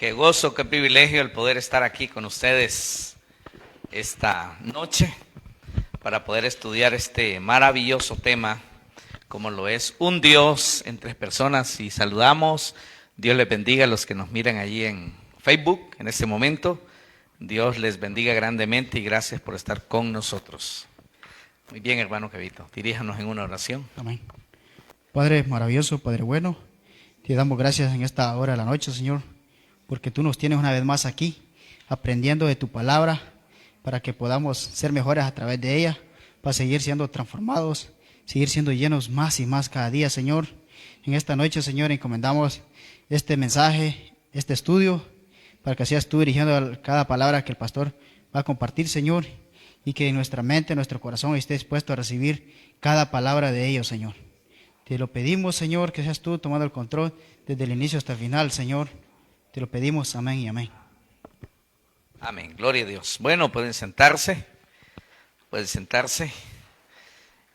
Qué gozo, qué privilegio el poder estar aquí con ustedes esta noche para poder estudiar este maravilloso tema como lo es un Dios en tres personas. Y saludamos, Dios les bendiga a los que nos miran allí en Facebook en este momento. Dios les bendiga grandemente y gracias por estar con nosotros. Muy bien, hermano Kevito, diríjanos en una oración. Amén. Padre maravilloso, Padre bueno, te damos gracias en esta hora de la noche, Señor, porque tú nos tienes una vez más aquí, aprendiendo de tu palabra, para que podamos ser mejores a través de ella, para seguir siendo transformados, seguir siendo llenos más y más cada día, Señor. En esta noche, Señor, encomendamos este mensaje, este estudio, para que seas tú dirigiendo cada palabra que el pastor va a compartir, Señor, y que en nuestra mente, en nuestro corazón esté dispuesto a recibir cada palabra de ellos, Señor. Te lo pedimos, Señor, que seas tú tomando el control desde el inicio hasta el final, Señor. Te lo pedimos, amén y amén. Amén, gloria a Dios. Bueno, pueden sentarse, pueden sentarse.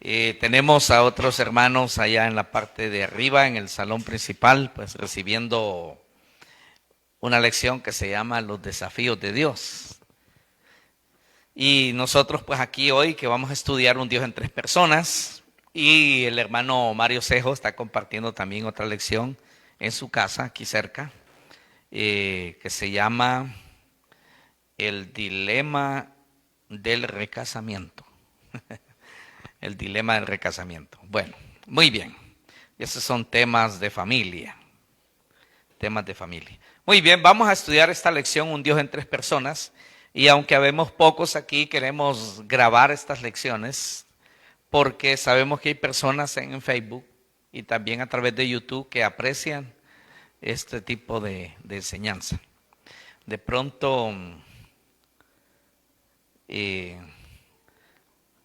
Tenemos a otros hermanos allá en la parte de arriba, en el salón principal, pues recibiendo una lección que se llama Los desafíos de Dios. Y nosotros pues aquí hoy que vamos a estudiar un Dios en tres personas, y el hermano Mario Cejo está compartiendo también otra lección en su casa, aquí cerca, que se llama El dilema del recasamiento. El dilema del recasamiento. Bueno, muy bien. Esos son temas de familia. Temas de familia. Muy bien, vamos a estudiar esta lección, un Dios en tres personas. Y aunque habemos pocos aquí, queremos grabar estas lecciones porque sabemos que hay personas en Facebook y también a través de YouTube que aprecian este tipo de enseñanza. De pronto,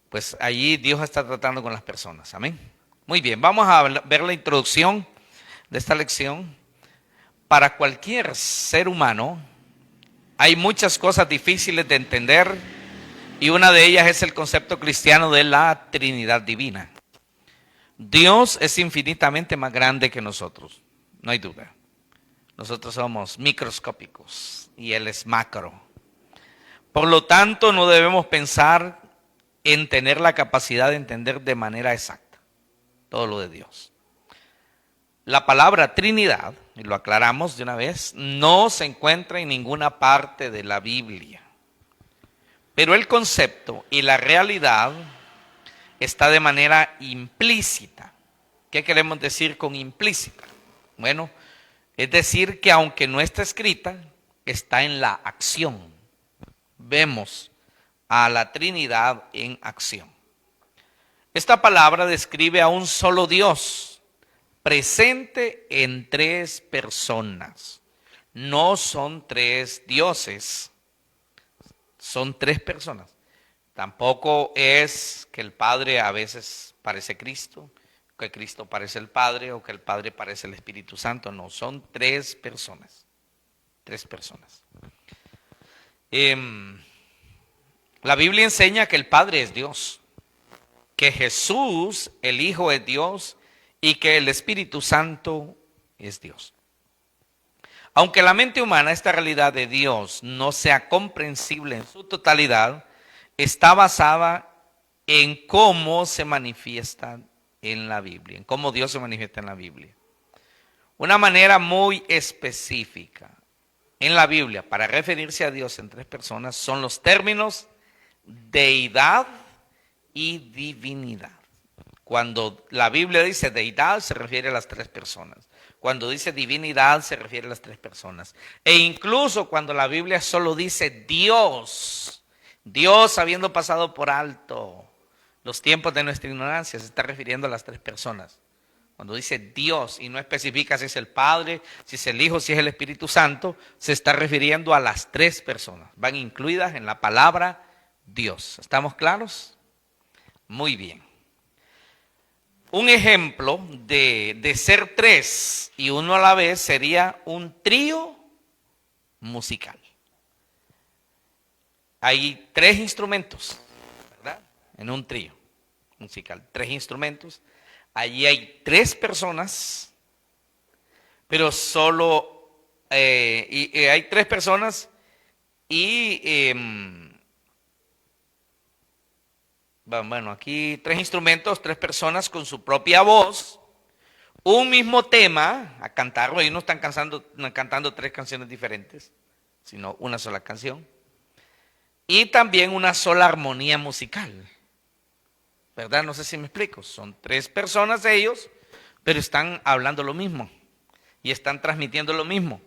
pues allí Dios está tratando con las personas. Amén. Muy bien, vamos a ver la introducción de esta lección. Para cualquier ser humano hay muchas cosas difíciles de entender y una de ellas es el concepto cristiano de la Trinidad divina. Dios es infinitamente más grande que nosotros, no hay duda. Nosotros somos microscópicos y Él es macro. Por lo tanto, no debemos pensar en tener la capacidad de entender de manera exacta todo lo de Dios. La palabra Trinidad, y lo aclaramos de una vez, no se encuentra en ninguna parte de la Biblia. Pero el concepto y la realidad está de manera implícita. ¿Qué queremos decir con implícita? Bueno, es decir que aunque no está escrita, está en la acción. Vemos a la Trinidad en acción. Esta palabra describe a un solo Dios, presente en tres personas. No son tres dioses. Son tres personas. Tampoco es que el Padre a veces parece Cristo, que Cristo parece el Padre o que el Padre parece el Espíritu Santo. No, son tres personas. Tres personas. La Biblia enseña que el Padre es Dios, que Jesús, el Hijo, es Dios y que el Espíritu Santo es Dios. Aunque la mente humana, esta realidad de Dios, no sea comprensible en su totalidad, está basada en cómo se manifiesta en la Biblia, en cómo Dios se manifiesta en la Biblia. Una manera muy específica en la Biblia para referirse a Dios en tres personas son los términos deidad y divinidad. Cuando la Biblia dice deidad, se refiere a las tres personas. Cuando dice divinidad, se refiere a las tres personas. E incluso cuando la Biblia solo dice Dios, Dios habiendo pasado por alto los tiempos de nuestra ignorancia, se está refiriendo a las tres personas. Cuando dice Dios y no especifica si es el Padre, si es el Hijo, si es el Espíritu Santo, se está refiriendo a las tres personas. Van incluidas en la palabra Dios. ¿Estamos claros? Muy bien. Un ejemplo de ser tres y uno a la vez sería un trío musical. Hay tres instrumentos, ¿verdad? En un trío musical, tres instrumentos. Allí hay tres personas, pero solo y hay tres personas y bueno, aquí tres instrumentos, tres personas con su propia voz, un mismo tema a cantarlo. Ellos no están cantando tres canciones diferentes, sino una sola canción. Y también una sola armonía musical. ¿Verdad? No sé si me explico. Son tres personas ellos, pero están hablando lo mismo y están transmitiendo lo mismo.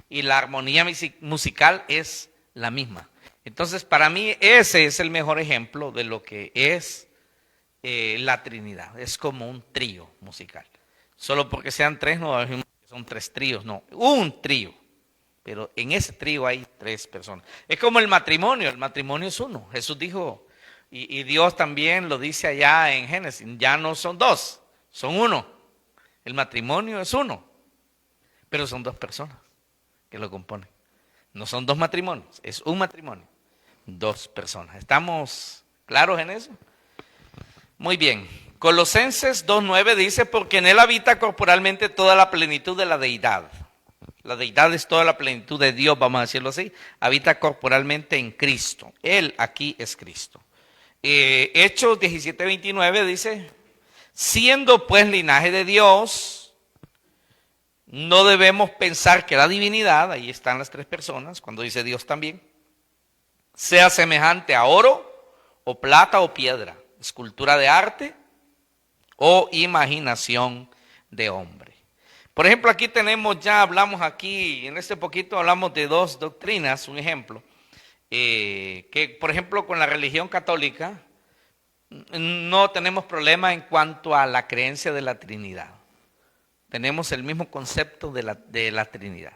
Y la armonía musical es la misma. Entonces, para mí ese es el mejor ejemplo de lo que es la Trinidad. Es como un trío musical. Solo porque sean tres no decimos que son tres tríos, no, un trío. Pero en ese trío hay tres personas. Es como el matrimonio es uno. Jesús dijo, y Dios también lo dice allá en Génesis, ya no son dos, son uno. El matrimonio es uno, pero son dos personas que lo componen. No son dos matrimonios, es un matrimonio, dos personas. ¿Estamos claros en eso? Muy bien. Colosenses 2:9 dice, porque en él habita corporalmente toda la plenitud de la deidad. La deidad es toda la plenitud de Dios, vamos a decirlo así. Habita corporalmente en Cristo. Él aquí es Cristo. Hechos 17:29 dice, siendo pues linaje de Dios, no debemos pensar que la divinidad, ahí están las tres personas, cuando dice Dios también, sea semejante a oro o plata o piedra, escultura de arte o imaginación de hombre. Por ejemplo, aquí hablamos aquí, en este poquito hablamos de dos doctrinas, un ejemplo, que por ejemplo con la religión católica no tenemos problema en cuanto a la creencia de la Trinidad. Tenemos el mismo concepto de la Trinidad.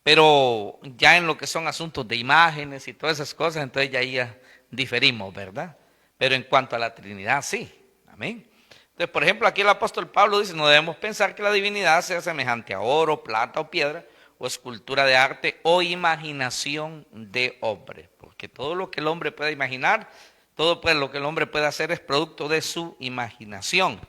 Pero ya en lo que son asuntos de imágenes y todas esas cosas, entonces ya diferimos, ¿verdad? Pero en cuanto a la Trinidad, sí. Amén. Entonces, por ejemplo, aquí el apóstol Pablo dice, no debemos pensar que la divinidad sea semejante a oro, plata o piedra, o escultura de arte, o imaginación de hombre. Porque todo lo que el hombre puede imaginar, todo lo que el hombre puede hacer es producto de su imaginación.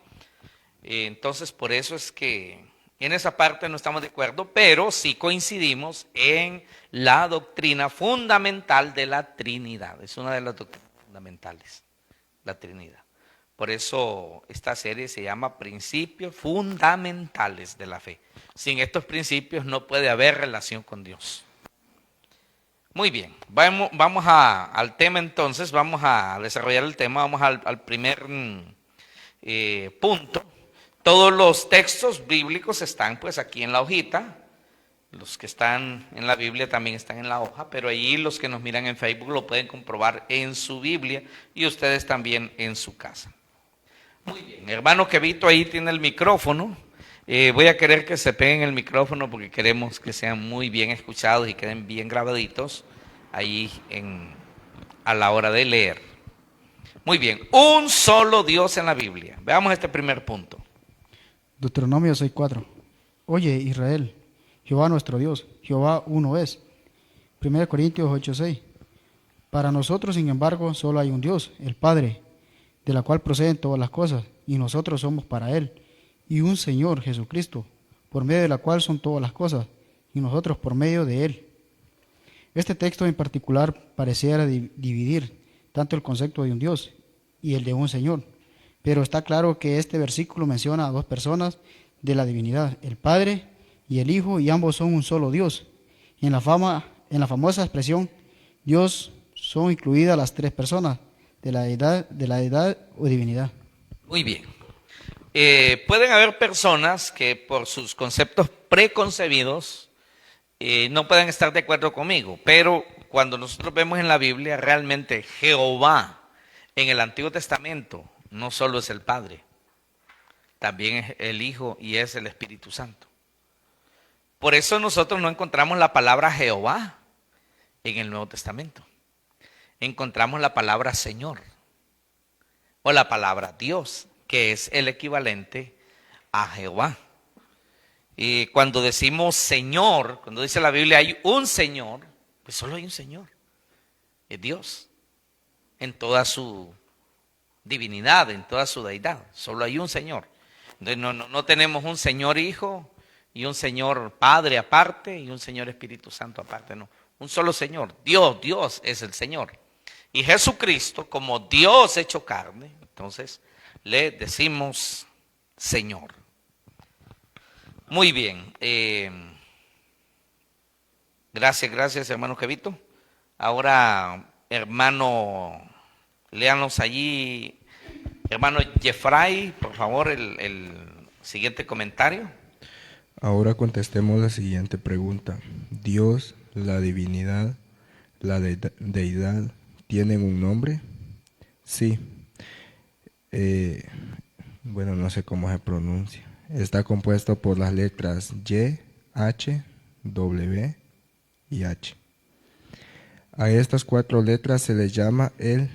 Entonces, por eso es que en esa parte no estamos de acuerdo, pero sí coincidimos en la doctrina fundamental de la Trinidad. Es una de las doctrinas fundamentales, la Trinidad. Por eso esta serie se llama Principios Fundamentales de la Fe. Sin estos principios no puede haber relación con Dios. Muy bien, vamos al tema entonces, vamos a desarrollar el tema, vamos al primer punto. Todos los textos bíblicos están pues aquí en la hojita, los que están en la Biblia también están en la hoja, pero ahí los que nos miran en Facebook lo pueden comprobar en su Biblia y ustedes también en su casa. Muy bien, hermano Kevito ahí tiene el micrófono. Voy a querer que se peguen el micrófono porque queremos que sean muy bien escuchados y queden bien grabaditos ahí a la hora de leer. Muy bien, un solo Dios en la Biblia. Veamos este primer punto. Deuteronomio 6:4. Oye, Israel, Jehová nuestro Dios, Jehová uno es. 1 Corintios 8:6. Para nosotros, sin embargo, solo hay un Dios, el Padre, de la cual proceden todas las cosas, y nosotros somos para Él, y un Señor, Jesucristo, por medio de la cual son todas las cosas, y nosotros por medio de Él. Este texto en particular pareciera dividir tanto el concepto de un Dios y el de un Señor, pero está claro que este versículo menciona a dos personas de la divinidad, el Padre y el Hijo, y ambos son un solo Dios. En la famosa expresión Dios son incluidas las tres personas de la deidad o divinidad. Muy bien. Pueden haber personas que por sus conceptos preconcebidos no pueden estar de acuerdo conmigo, pero cuando nosotros vemos en la Biblia, realmente Jehová en el Antiguo Testamento no solo es el Padre, también es el Hijo y es el Espíritu Santo. Por eso nosotros no encontramos la palabra Jehová en el Nuevo Testamento. Encontramos la palabra Señor o la palabra Dios, que es el equivalente a Jehová. Y cuando decimos Señor, cuando dice la Biblia hay un Señor, pues solo hay un Señor, es Dios, en toda su divinidad, en toda su deidad, solo hay un Señor. Entonces no tenemos un Señor Hijo, y un Señor Padre aparte y un Señor Espíritu Santo aparte, no. Un solo Señor. Dios es el Señor. Y Jesucristo, como Dios hecho carne, entonces le decimos Señor. Muy bien. Gracias, hermano Jevito. Ahora, hermano, léanos allí, hermano Jeffrey, por favor, el siguiente comentario. Ahora contestemos la siguiente pregunta. ¿Dios, la divinidad, la deidad, tienen un nombre? Sí. Bueno, no sé cómo se pronuncia. Está compuesto por las letras Y, H, W y H. A estas 4 letras se les llama el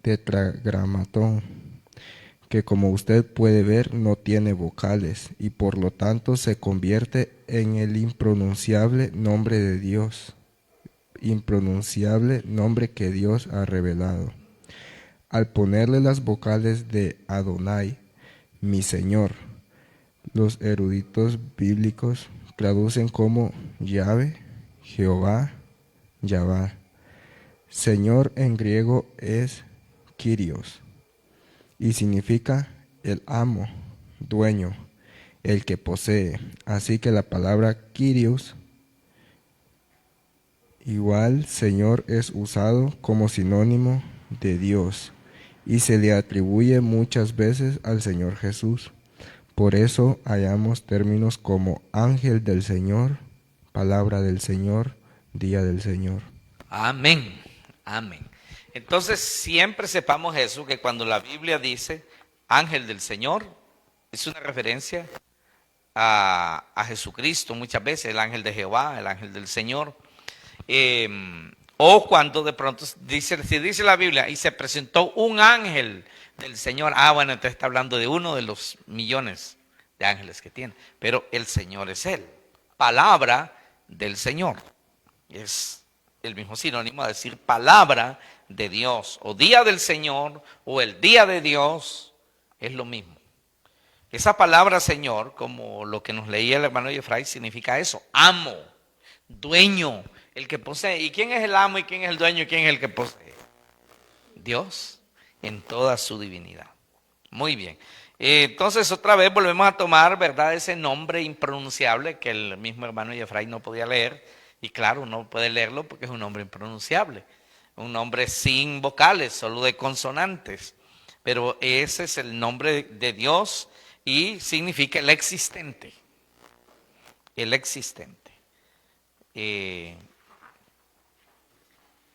tetragramatón, que como usted puede ver no tiene vocales y por lo tanto se convierte en el impronunciable nombre de Dios, impronunciable nombre que Dios ha revelado. Al ponerle las vocales de Adonai, mi Señor, los eruditos bíblicos traducen como Yahvé, Jehová, Yahvá. Señor en griego es Kyrios y significa el amo, dueño, el que posee. Así que la palabra Kyrios, igual Señor, es usado como sinónimo de Dios y se le atribuye muchas veces al Señor Jesús. Por eso hallamos términos como ángel del Señor, palabra del Señor, día del Señor. Amén, amén. Entonces siempre sepamos eso, que cuando la Biblia dice ángel del Señor, es una referencia a Jesucristo muchas veces, el ángel de Jehová, el ángel del Señor. O cuando de pronto dice, si dice la Biblia, y se presentó un ángel del Señor, bueno, entonces está hablando de uno de los millones de ángeles que tiene, pero el Señor es Él, palabra del Señor, es el mismo sinónimo a decir palabra de Dios, o día del Señor, o el día de Dios, es lo mismo. Esa palabra Señor, como lo que nos leía el hermano Jeffrey, significa eso, amo, dueño, el que posee. ¿Y quién es el amo y quién es el dueño y quién es el que posee? Dios en toda su divinidad. Muy bien. Entonces otra vez volvemos a tomar, ¿verdad?, ese nombre impronunciable que el mismo hermano Jeffrey no podía leer. Y claro, uno puede leerlo porque es un nombre impronunciable. Un nombre sin vocales, solo de consonantes. Pero ese es el nombre de Dios y significa el existente. El existente.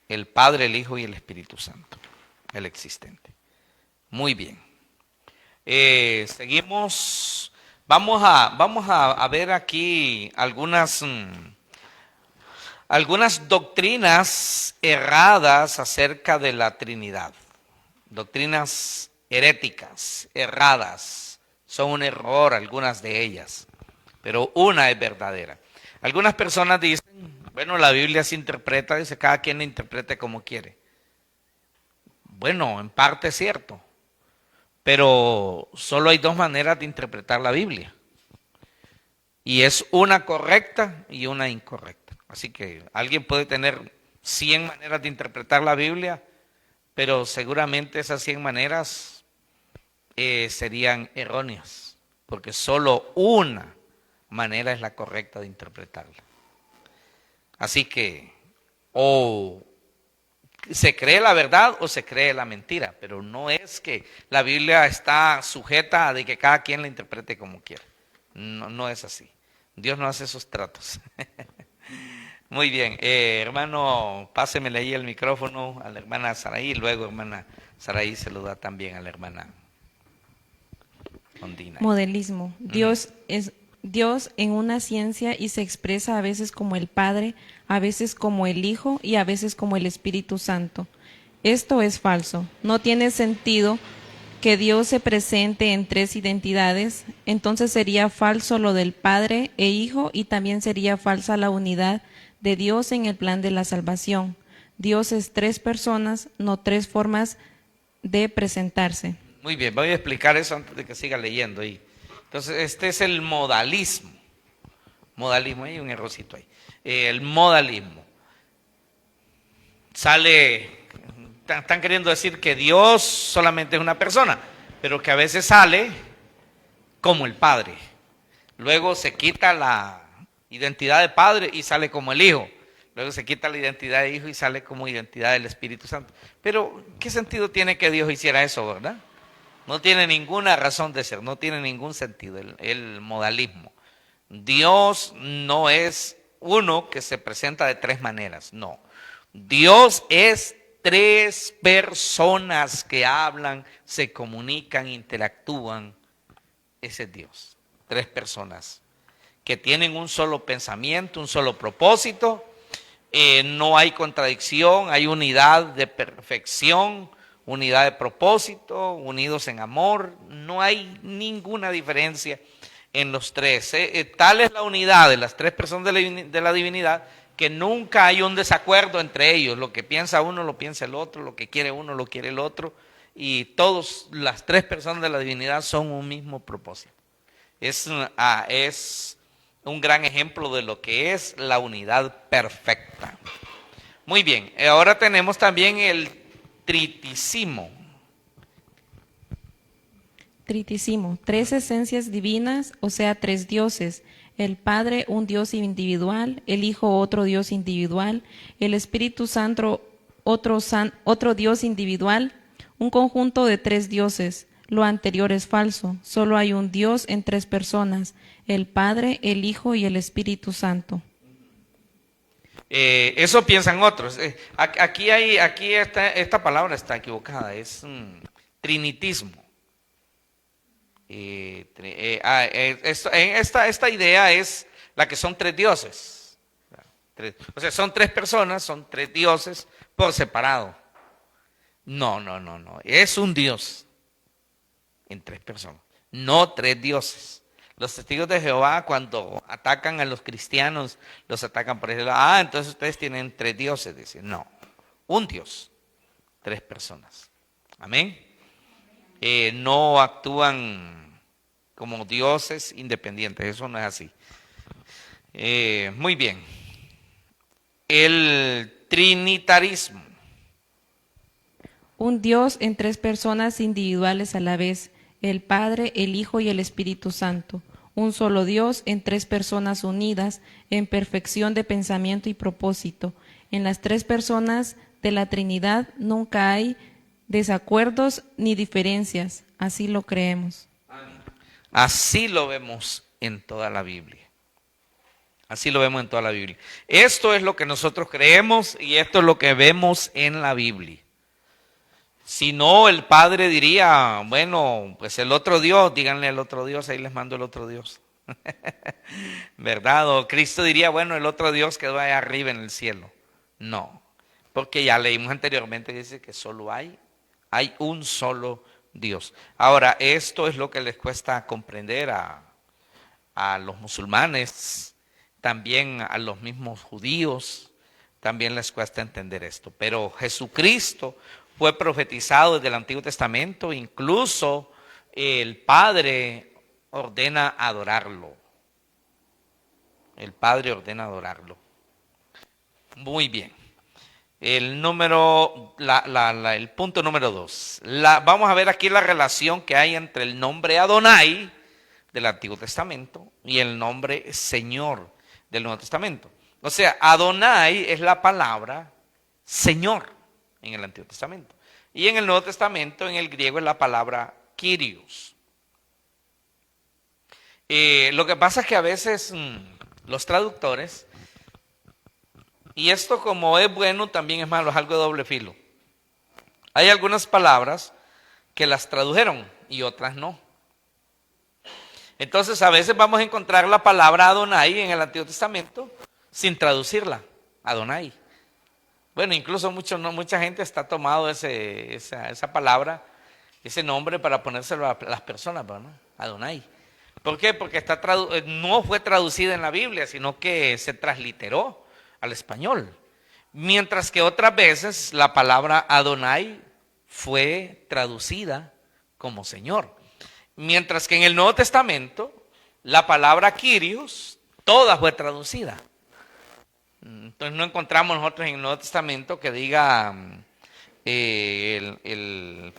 El Padre, el Hijo y el Espíritu Santo, el existente. Muy bien. Seguimos. Vamos a ver aquí algunas doctrinas erradas acerca de la Trinidad. Doctrinas heréticas, erradas. Son un error algunas de ellas, pero una es verdadera. Algunas personas dicen, bueno, la Biblia se interpreta, dice, cada quien la interprete como quiere. Bueno, en parte es cierto, pero solo hay 2 maneras de interpretar la Biblia. Y es una correcta y una incorrecta. Así que alguien puede tener 100 maneras de interpretar la Biblia, pero seguramente esas 100 maneras serían erróneas, porque solo una manera es la correcta de interpretarla. Así que o se cree la verdad o se cree la mentira, pero no es que la Biblia está sujeta a de que cada quien la interprete como quiera. No es así. Dios no hace esos tratos. Muy bien, hermano, pásemele ahí el micrófono a la hermana Saraí, y luego hermana Saraí se lo da también a la hermana Ondina. Modelismo. Dios es Dios en una ciencia y se expresa a veces como el Padre, a veces como el Hijo y a veces como el Espíritu Santo. Esto es falso. No tiene sentido que Dios se presente en 3 identidades. Entonces sería falso lo del Padre e Hijo y también sería falsa la unidad de Dios en el plan de la salvación. Dios es 3 personas, no 3 formas de presentarse. Muy bien, voy a explicar eso antes de que siga leyendo ahí. Entonces, este es el modalismo. Modalismo, hay un errorcito ahí. El modalismo. Están queriendo decir que Dios solamente es una persona, pero que a veces sale como el Padre. Luego se quita la identidad de Padre y sale como el Hijo. Luego se quita la identidad de Hijo y sale como identidad del Espíritu Santo. Pero, ¿qué sentido tiene que Dios hiciera eso, verdad? No tiene ninguna razón de ser, no tiene ningún sentido el modalismo. Dios no es uno que se presenta de tres maneras, no. Dios es tres personas que hablan, se comunican, interactúan. Ese es Dios. Tres personas que tienen un solo pensamiento, un solo propósito. No hay contradicción, hay unidad de perfección, unidad de propósito, unidos en amor. No hay ninguna diferencia en los tres. Tal es la unidad de las tres personas de la divinidad que nunca hay un desacuerdo entre ellos. Lo que piensa uno lo piensa el otro, lo que quiere uno lo quiere el otro. Y todas las tres personas de la divinidad son un mismo propósito. Es un gran ejemplo de lo que es la unidad perfecta. Muy bien, ahora tenemos también el tritisimo. Tritisimo, tres esencias divinas, o sea, tres dioses. El Padre, un Dios individual, el Hijo, otro Dios individual, el Espíritu Santo, otro Dios individual, un conjunto de tres dioses. Lo anterior es falso, solo hay un Dios en tres personas, el Padre, el Hijo y el Espíritu Santo. Eso piensan otros. Esta palabra está equivocada, es trinitismo. Esta idea es la que son tres dioses. O sea, son tres personas, son tres dioses por separado. No. Es un Dios en tres personas, no tres dioses. Los testigos de Jehová, cuando atacan a los cristianos, los atacan por ejemplo, entonces ustedes tienen tres dioses. Dicen, no, un Dios, tres personas. Amén. No actúan como dioses independientes, eso no es así. Muy bien. El trinitarismo. Un Dios en tres personas individuales a la vez, el Padre, el Hijo y el Espíritu Santo. Un solo Dios en tres personas unidas en perfección de pensamiento y propósito. En las tres personas de la Trinidad nunca hay desacuerdos ni diferencias. Así lo creemos. Así lo vemos en toda la Biblia. Así lo vemos en toda la Biblia. Esto es lo que nosotros creemos y esto es lo que vemos en la Biblia. Si no, el Padre diría, bueno, pues el otro Dios, díganle al otro Dios, ahí les mando el otro Dios. ¿Verdad? O Cristo diría, bueno, el otro Dios quedó allá arriba en el cielo. No, porque ya leímos anteriormente, dice que solo hay un solo Dios. Ahora, esto es lo que les cuesta comprender a los musulmanes, también a los mismos judíos, también les cuesta entender esto. Pero Jesucristo fue profetizado desde el Antiguo Testamento, incluso el Padre ordena adorarlo. El Padre ordena adorarlo. Muy bien. El punto número 2. Vamos a ver aquí la relación que hay entre el nombre Adonai del Antiguo Testamento y el nombre Señor del Nuevo Testamento. O sea, Adonai es la palabra Señor en el Antiguo Testamento. Y en el Nuevo Testamento, en el griego, es la palabra Kyrios. Lo que pasa es que a veces los traductores, y esto como es bueno, también es malo, es algo de doble filo. Hay algunas palabras que las tradujeron y otras no. Entonces a veces vamos a encontrar la palabra Adonai en el Antiguo Testamento sin traducirla, Adonai. Bueno, incluso mucha gente está tomado esa palabra, ese nombre para ponérselo a las personas, ¿no? Adonai. ¿Por qué? Porque no fue traducida en la Biblia, sino que se transliteró al español. Mientras que otras veces la palabra Adonai fue traducida como Señor. Mientras que en el Nuevo Testamento la palabra Kyrios Toda fue traducida. Entonces no encontramos nosotros en el Nuevo Testamento que diga,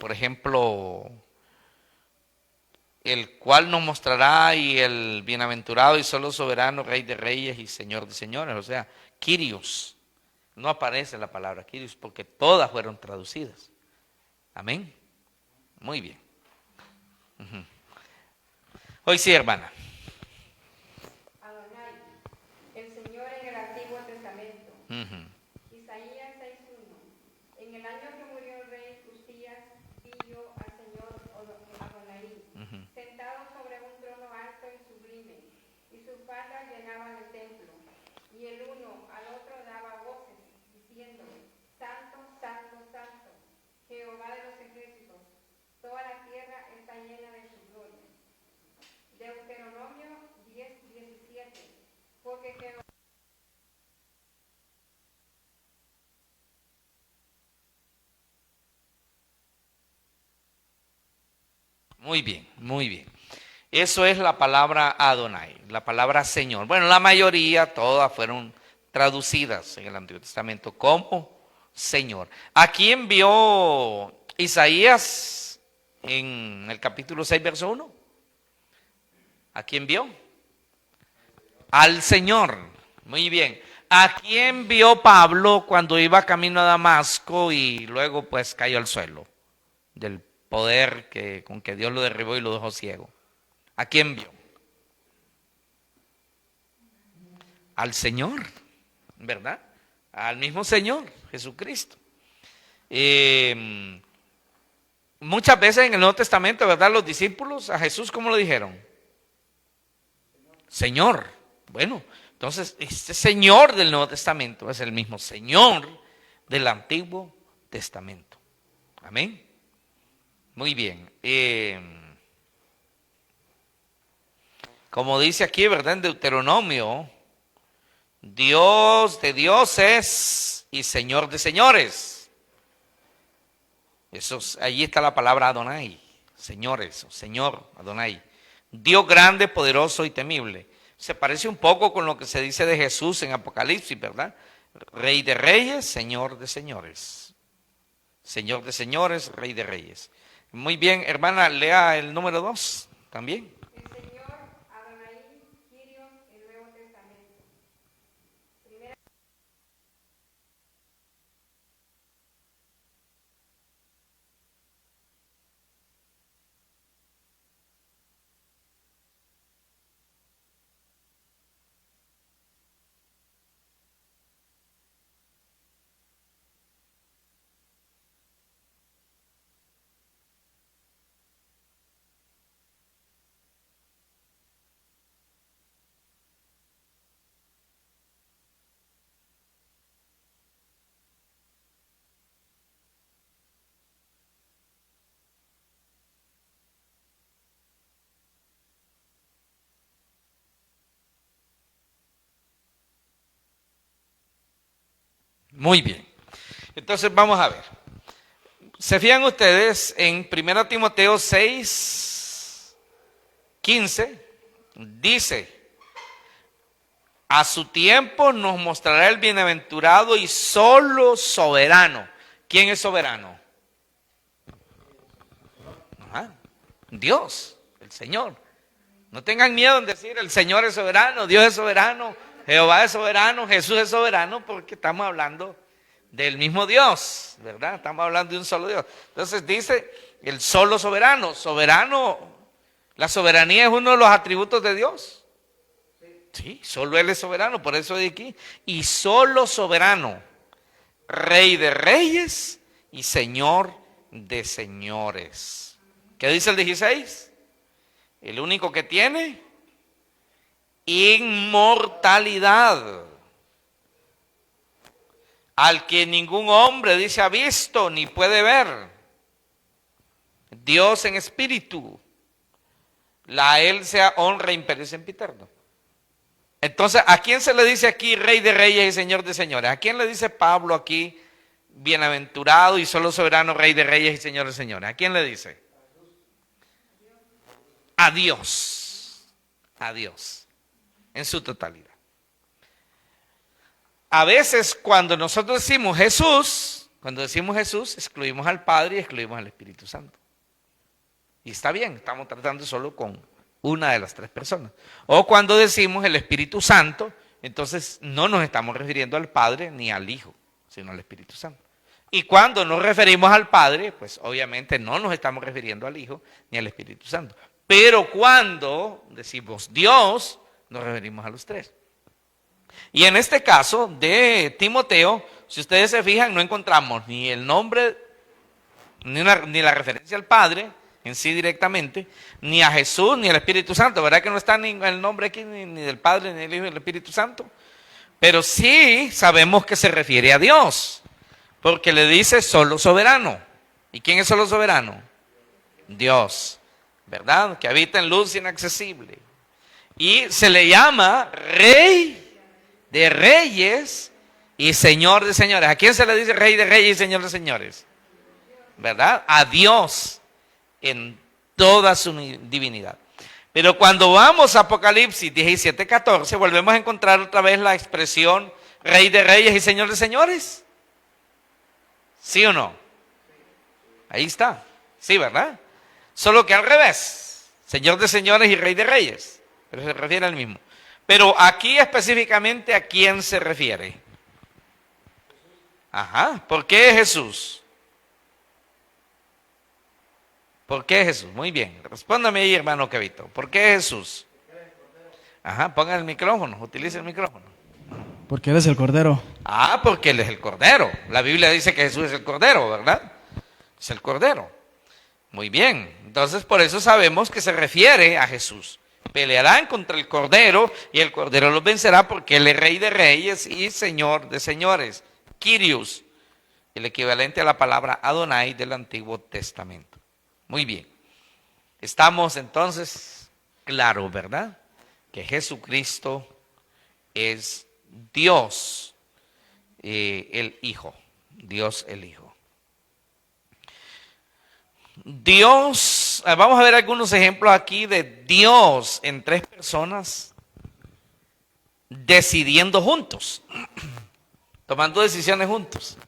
por ejemplo, el cual nos mostrará y el bienaventurado y solo soberano, Rey de reyes y Señor de señores. O sea, Kyrios. No aparece la palabra Kyrios porque todas fueron traducidas. Amén. Muy bien. Hoy sí, hermana. Adonai, el Señor en el Antiguo Testamento. Isaías 6:1. En el año que murió el rey Usías, vi yo al Señor Adonai, sentado sobre un trono alto y sublime, y sus patas llenaban el templo. Y el uno al otro daba voces, diciendo: Santo, Santo, Santo, Jehová de los ejércitos, toda la tierra está llena de su gloria. Deuteronomio 10:17. Porque Jehová. Muy bien, muy bien. Eso es la palabra Adonai, la palabra Señor. Bueno, la mayoría, todas fueron traducidas en el Antiguo Testamento como Señor. ¿A quién vio Isaías en el capítulo 6, verso 1? ¿A quién vio? Al Señor. Muy bien. ¿A quién vio Pablo cuando iba camino a Damasco y luego pues cayó al suelo? Del poder con que Dios lo derribó y lo dejó ciego. ¿A quién vio? Al Señor, ¿verdad? Al mismo Señor, Jesucristo. Muchas veces en el Nuevo Testamento, ¿verdad? Los discípulos a Jesús, ¿cómo lo dijeron? Señor. Bueno, entonces este Señor del Nuevo Testamento es el mismo Señor del Antiguo Testamento. Amén. Muy bien. Como dice aquí, ¿verdad? En Deuteronomio, Dios de dioses y Señor de señores. Allí está la palabra Adonai, señores, o Señor, Adonai. Dios grande, poderoso y temible. Se parece un poco con lo que se dice de Jesús en Apocalipsis, ¿verdad? Rey de reyes, Señor de señores. Señor de señores, Rey de reyes. Muy bien, hermana, lea el número 2 también. El Señor Adonai, Kyrios, el Nuevo Testamento. Primera. Muy bien. Entonces vamos a ver. ¿Se fijan ustedes en 1 Timoteo 6:15? Dice: a su tiempo nos mostrará el bienaventurado y solo soberano. ¿Quién es soberano? Dios, el Señor. No tengan miedo en decir el Señor es soberano, Dios es soberano, Jehová es soberano, Jesús es soberano, porque estamos hablando del mismo Dios, ¿verdad? Estamos hablando de un solo Dios. Entonces dice el solo soberano. Soberano, la soberanía es uno de los atributos de Dios. Sí, solo Él es soberano, por eso de aquí. Y solo soberano, Rey de reyes y Señor de señores. ¿Qué dice el 16? El único que tiene inmortalidad, al que ningún hombre, dice, ha visto ni puede ver. Dios en espíritu, a Él sea honra e imperio sempiterno. Entonces, ¿a quién se le dice aquí Rey de reyes y Señor de señores? ¿A quién le dice Pablo aquí bienaventurado y solo soberano, Rey de reyes y Señor de señores? ¿A quién le dice? A Dios. A Dios. en su totalidad. A veces cuando nosotros decimos Jesús, excluimos al Padre y excluimos al Espíritu Santo. Y está bien, estamos tratando solo con una de las tres personas. O cuando decimos el Espíritu Santo, entonces no nos estamos refiriendo al Padre ni al Hijo, sino al Espíritu Santo. Y cuando nos referimos al Padre, pues obviamente no nos estamos refiriendo al Hijo ni al Espíritu Santo. Pero cuando decimos Dios, nos referimos a los tres. Y en este caso de Timoteo, si ustedes se fijan, no encontramos ni el nombre, ni la referencia al Padre en sí directamente, ni a Jesús, ni al Espíritu Santo. ¿Verdad que no está ni el nombre aquí, ni del Padre, ni del Hijo, ni del Espíritu Santo? Pero sí sabemos que se refiere a Dios, porque le dice solo soberano. ¿Y quién es solo soberano? Dios, ¿verdad? Que habita en luz inaccesible. Y se le llama Rey de Reyes y Señor de Señores. ¿A quién se le dice Rey de Reyes y Señor de Señores? ¿Verdad? A Dios en toda su divinidad. Pero cuando vamos a Apocalipsis 17:14, volvemos a encontrar otra vez la expresión Rey de Reyes y Señor de Señores. ¿Sí o no? Ahí está. Sí, ¿verdad? Solo que al revés. Señor de Señores y Rey de Reyes. Pero se refiere al mismo. Pero aquí específicamente, ¿a quién se refiere? Ajá. ¿Por qué Jesús? ¿Por qué Jesús? Muy bien. Respóndame ahí, hermano Kevito. ¿Por qué Jesús? Ajá, ponga el micrófono, utilice el micrófono. Porque eres el Cordero. Ah, porque Él es el Cordero. La Biblia dice que Jesús es el Cordero, ¿verdad? Es el Cordero. Muy bien. Entonces, por eso sabemos que se refiere a Jesús. Pelearán contra el Cordero y el Cordero los vencerá porque Él es Rey de Reyes y Señor de Señores. Kyrios, el equivalente a la palabra Adonai del Antiguo Testamento. Muy bien. Estamos entonces claros, ¿verdad? Que Jesucristo es Dios, el Hijo. Dios el Hijo. Dios, vamos a ver algunos ejemplos aquí de Dios en tres personas decidiendo juntos, tomando decisiones juntos.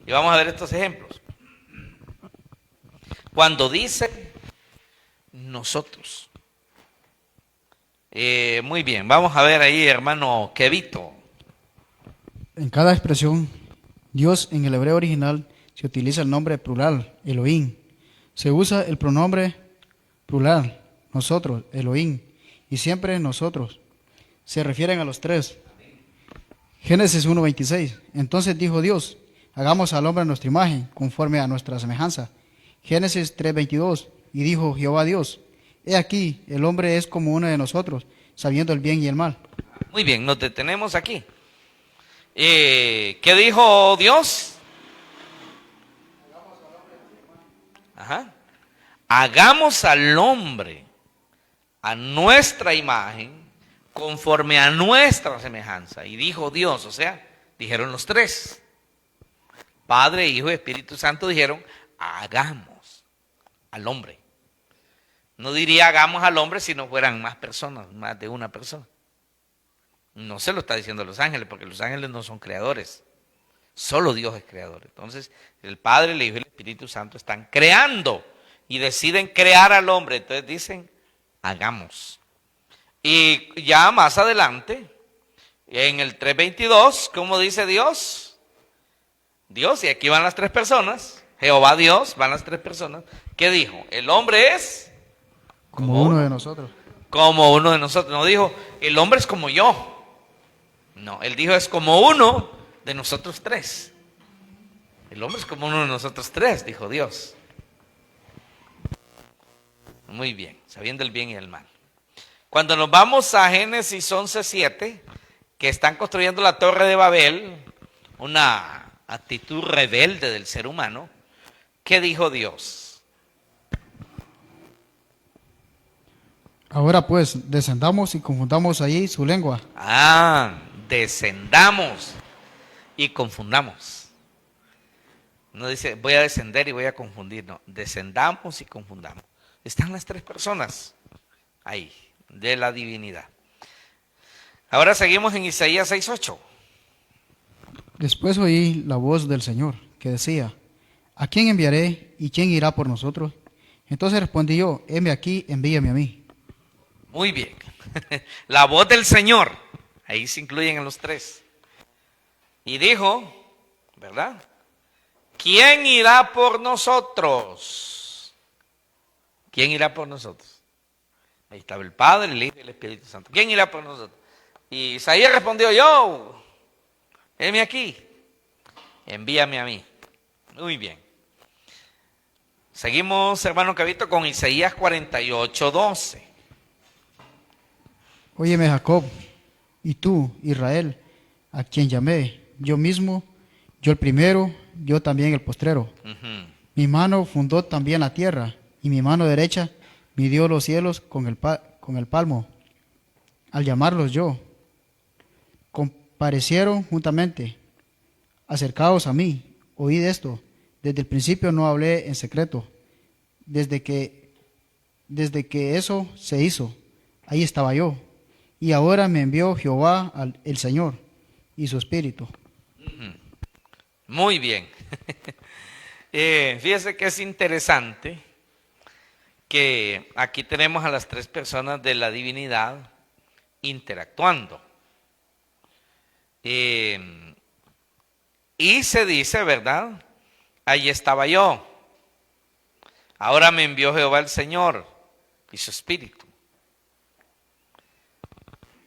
Y vamos a ver estos ejemplos. Cuando dice nosotros. Muy bien, vamos a ver ahí, hermano Kevito. En cada expresión, Dios en el hebreo original se utiliza el nombre plural, Elohim. Se usa el pronombre plural, nosotros, Elohim, y siempre nosotros. Se refieren a los tres. Génesis 1:26. Entonces dijo Dios, hagamos al hombre a nuestra imagen, conforme a nuestra semejanza. Génesis 3:22. Y dijo Jehová Dios, he aquí, el hombre es como uno de nosotros, sabiendo el bien y el mal. Muy bien, nos detenemos aquí. ¿Qué dijo Dios? Ajá. Hagamos al hombre a nuestra imagen, conforme a nuestra semejanza. Y dijo Dios, o sea, dijeron los tres. Padre, Hijo y Espíritu Santo dijeron, hagamos al hombre. No diría hagamos al hombre si no fueran más personas, más de una persona. No se lo está diciendo los ángeles, porque los ángeles no son creadores. Solo Dios es creador. Entonces, el Padre, el Hijo y el Espíritu Santo están creando y deciden crear al hombre. Entonces dicen, hagamos. Y ya más adelante, en el 3:22, ¿cómo dice Dios? Dios, y aquí van las tres personas. Jehová Dios, van las tres personas. ¿Qué dijo? El hombre es Como uno de nosotros. como uno de nosotros. No dijo, el hombre es como yo. No, él dijo, es como uno de nosotros tres. El hombre es como uno de nosotros tres, dijo Dios. Muy bien, sabiendo el bien y el mal. Cuando nos vamos a Génesis 11:7, que están construyendo la Torre de Babel, una actitud rebelde del ser humano, ¿qué dijo Dios? Ahora pues, descendamos y confundamos allí su lengua. Descendamos y confundamos. No dice, voy a descender y voy a confundir. No, descendamos y confundamos. Están las tres personas ahí, de la divinidad. Ahora seguimos en Isaías 6:8. Después oí la voz del Señor que decía, ¿a quién enviaré y quién irá por nosotros? Entonces respondí yo, heme aquí, envíame a mí. Muy bien. La voz del Señor. Ahí se incluyen en los tres. Y dijo, ¿verdad? ¿Quién irá por nosotros? ¿Quién irá por nosotros? Ahí estaba el Padre, el Hijo y el Espíritu Santo. ¿Quién irá por nosotros? Y Isaías respondió, yo, heme aquí, envíame a mí. Muy bien. Seguimos, hermano Cabito, con Isaías 48:12. Óyeme Jacob, y tú, Israel, a quien llamé, yo mismo, yo el primero, yo también el postrero. Mi mano fundó también la tierra, y mi mano derecha midió los cielos con el palmo. Al llamarlos yo, comparecieron juntamente. Acercaos a mí, oíd esto. Desde el principio no hablé en secreto. Desde que eso se hizo, ahí estaba yo. Y ahora me envió Jehová, el Señor, y su Espíritu. Muy bien. Fíjese que es interesante que aquí tenemos a las tres personas de la divinidad interactuando. Y se dice, ¿verdad? Ahí estaba yo. Ahora me envió Jehová el Señor y su Espíritu.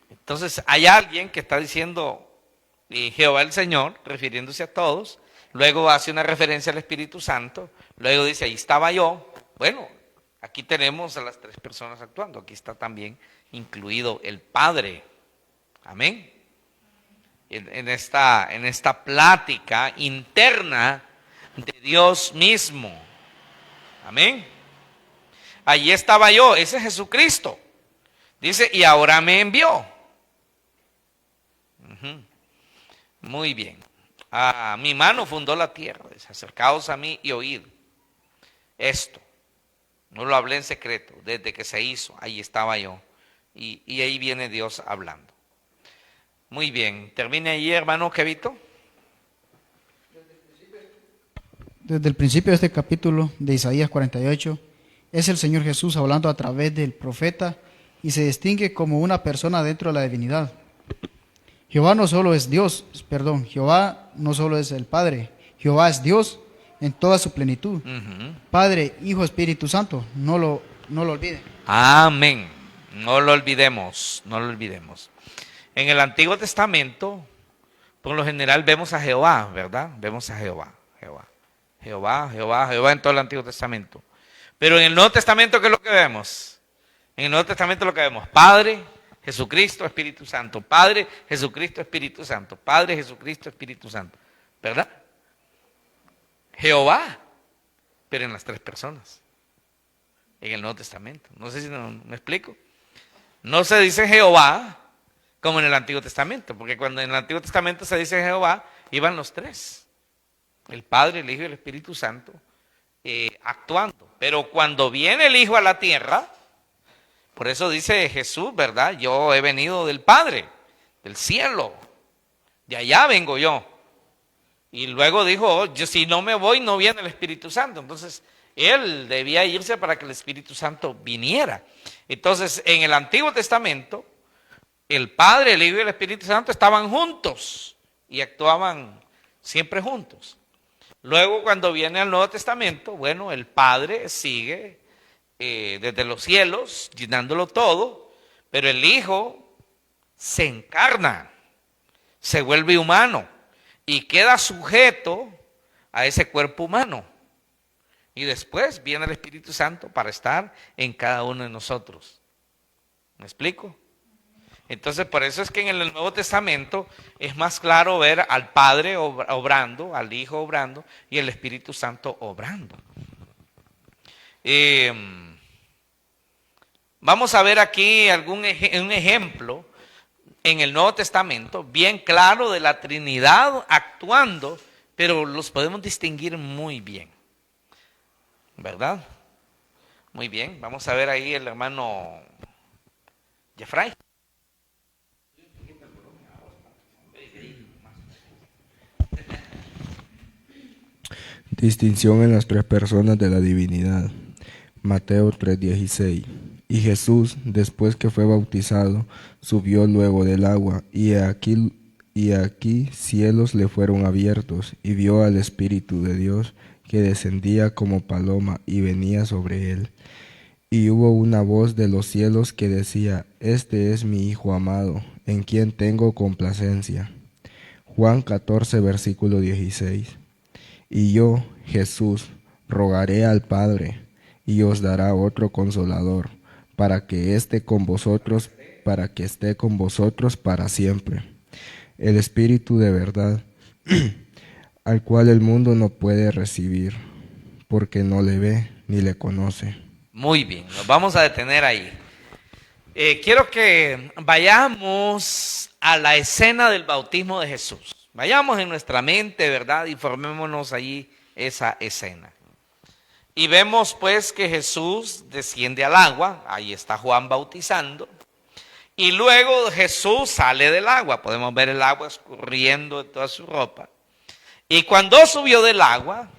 Entonces hay alguien que está diciendo Jehová el Señor, refiriéndose a todos. Luego hace una referencia al Espíritu Santo. Luego dice, ahí estaba yo. Bueno, aquí tenemos a las tres personas actuando. Aquí está también incluido el Padre. Amén. En esta plática interna de Dios mismo. Amén. Allí estaba yo, ese es Jesucristo. Dice, y ahora me envió. Muy bien. Mi mano fundó la tierra. Dice, acercaos a mí y oíd esto. No lo hablé en secreto, desde que se hizo, ahí estaba yo. Y ahí viene Dios hablando. Muy bien, termine ahí, hermano Kevito. Desde el principio de este capítulo de Isaías 48, es el Señor Jesús hablando a través del profeta y se distingue como una persona dentro de la divinidad. Jehová no solo es Jehová no solo es el Padre, Jehová es Dios en toda su plenitud. Padre, Hijo, Espíritu Santo, no lo olviden. Amén. No lo olvidemos, no lo olvidemos. En el Antiguo Testamento, por lo general vemos a Jehová, ¿verdad? Vemos a Jehová en todo el Antiguo Testamento. Pero en el Nuevo Testamento, ¿qué es lo que vemos? En el Nuevo Testamento lo que vemos, Padre, Jesucristo, Espíritu Santo. Padre, Jesucristo, Espíritu Santo. Padre, Jesucristo, Espíritu Santo. ¿Verdad? Jehová, pero en las tres personas. En el Nuevo Testamento. No sé si me explico. No se dice Jehová como en el Antiguo Testamento, porque cuando en el Antiguo Testamento se dice Jehová, iban los tres. El Padre, el Hijo y el Espíritu Santo actuando. Pero cuando viene el Hijo a la tierra, por eso dice Jesús, ¿verdad? Yo he venido del Padre, del cielo. De allá vengo yo. Y luego dijo, yo si no me voy, no viene el Espíritu Santo. Entonces, él debía irse para que el Espíritu Santo viniera. Entonces, en el Antiguo Testamento, el Padre, el Hijo y el Espíritu Santo estaban juntos y actuaban siempre juntos. Luego, cuando viene el Nuevo Testamento, bueno, el Padre sigue desde los cielos, llenándolo todo, pero el Hijo se encarna, se vuelve humano y queda sujeto a ese cuerpo humano. Y después viene el Espíritu Santo para estar en cada uno de nosotros. ¿Me explico? Entonces, por eso es que en el Nuevo Testamento es más claro ver al Padre obrando, al Hijo obrando y el Espíritu Santo obrando. Vamos a ver aquí un ejemplo en el Nuevo Testamento bien claro de la Trinidad actuando, pero los podemos distinguir muy bien. ¿Verdad? Muy bien, vamos a ver ahí el hermano Jeffrey. Distinción en las tres personas de la divinidad. Mateo 3:16. Y Jesús, después que fue bautizado, subió luego del agua, y aquí cielos le fueron abiertos, y vio al Espíritu de Dios, que descendía como paloma y venía sobre él. Y hubo una voz de los cielos que decía: Este es mi Hijo amado, en quien tengo complacencia. Juan 14, versículo 16. Y yo, Jesús, rogaré al Padre, y os dará otro Consolador, para que esté con vosotros para siempre. El Espíritu de verdad, al cual el mundo no puede recibir, porque no le ve ni le conoce. Muy bien, nos vamos a detener ahí. Quiero que vayamos a la escena del bautismo de Jesús. Vayamos en nuestra mente, ¿verdad? Y formémonos allí esa escena. Y vemos pues que Jesús desciende al agua, ahí está Juan bautizando, y luego Jesús sale del agua, podemos ver el agua escurriendo de toda su ropa. Y cuando subió del agua,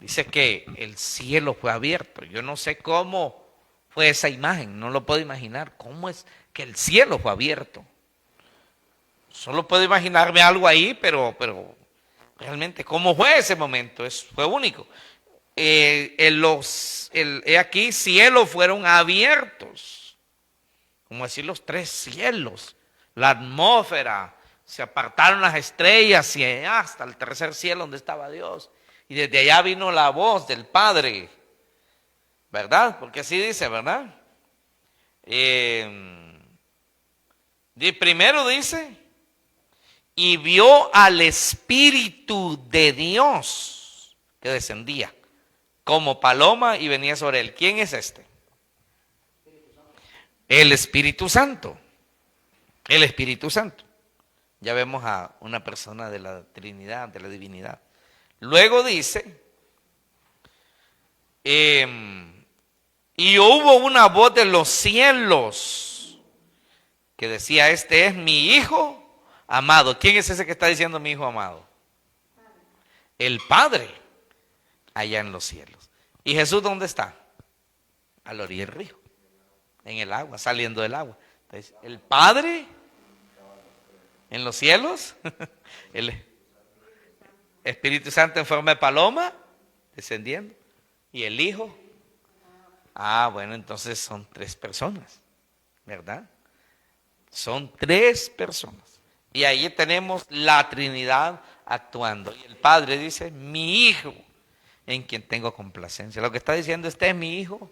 dice que el cielo fue abierto. Yo no sé cómo fue esa imagen, no lo puedo imaginar, cómo es que el cielo fue abierto. Solo puedo imaginarme algo ahí, pero realmente cómo fue ese momento, fue único. Aquí cielos fueron abiertos, como decir los tres cielos, la atmósfera, se apartaron las estrellas y hasta el tercer cielo donde estaba Dios. Y desde allá vino la voz del Padre, ¿verdad? Porque así dice, ¿verdad? Primero dice, y vio al Espíritu de Dios que descendía como paloma y venía sobre él. ¿Quién es este? El Espíritu Santo. El Espíritu Santo. Ya vemos a una persona de la Trinidad, de la divinidad. Luego dice, y hubo una voz de los cielos que decía: este es mi Hijo amado. ¿Quién es ese que está diciendo mi Hijo amado? El Padre, allá en los cielos. ¿Y Jesús dónde está? A la orilla del río, en el agua, saliendo del agua. Entonces, el Padre en los cielos, el Espíritu Santo en forma de paloma, descendiendo, y el Hijo. Bueno, entonces son tres personas, ¿verdad? Son tres personas. Y ahí tenemos la Trinidad actuando. Y el Padre dice: mi Hijo, en quien tengo complacencia. Lo que está diciendo: este es mi Hijo,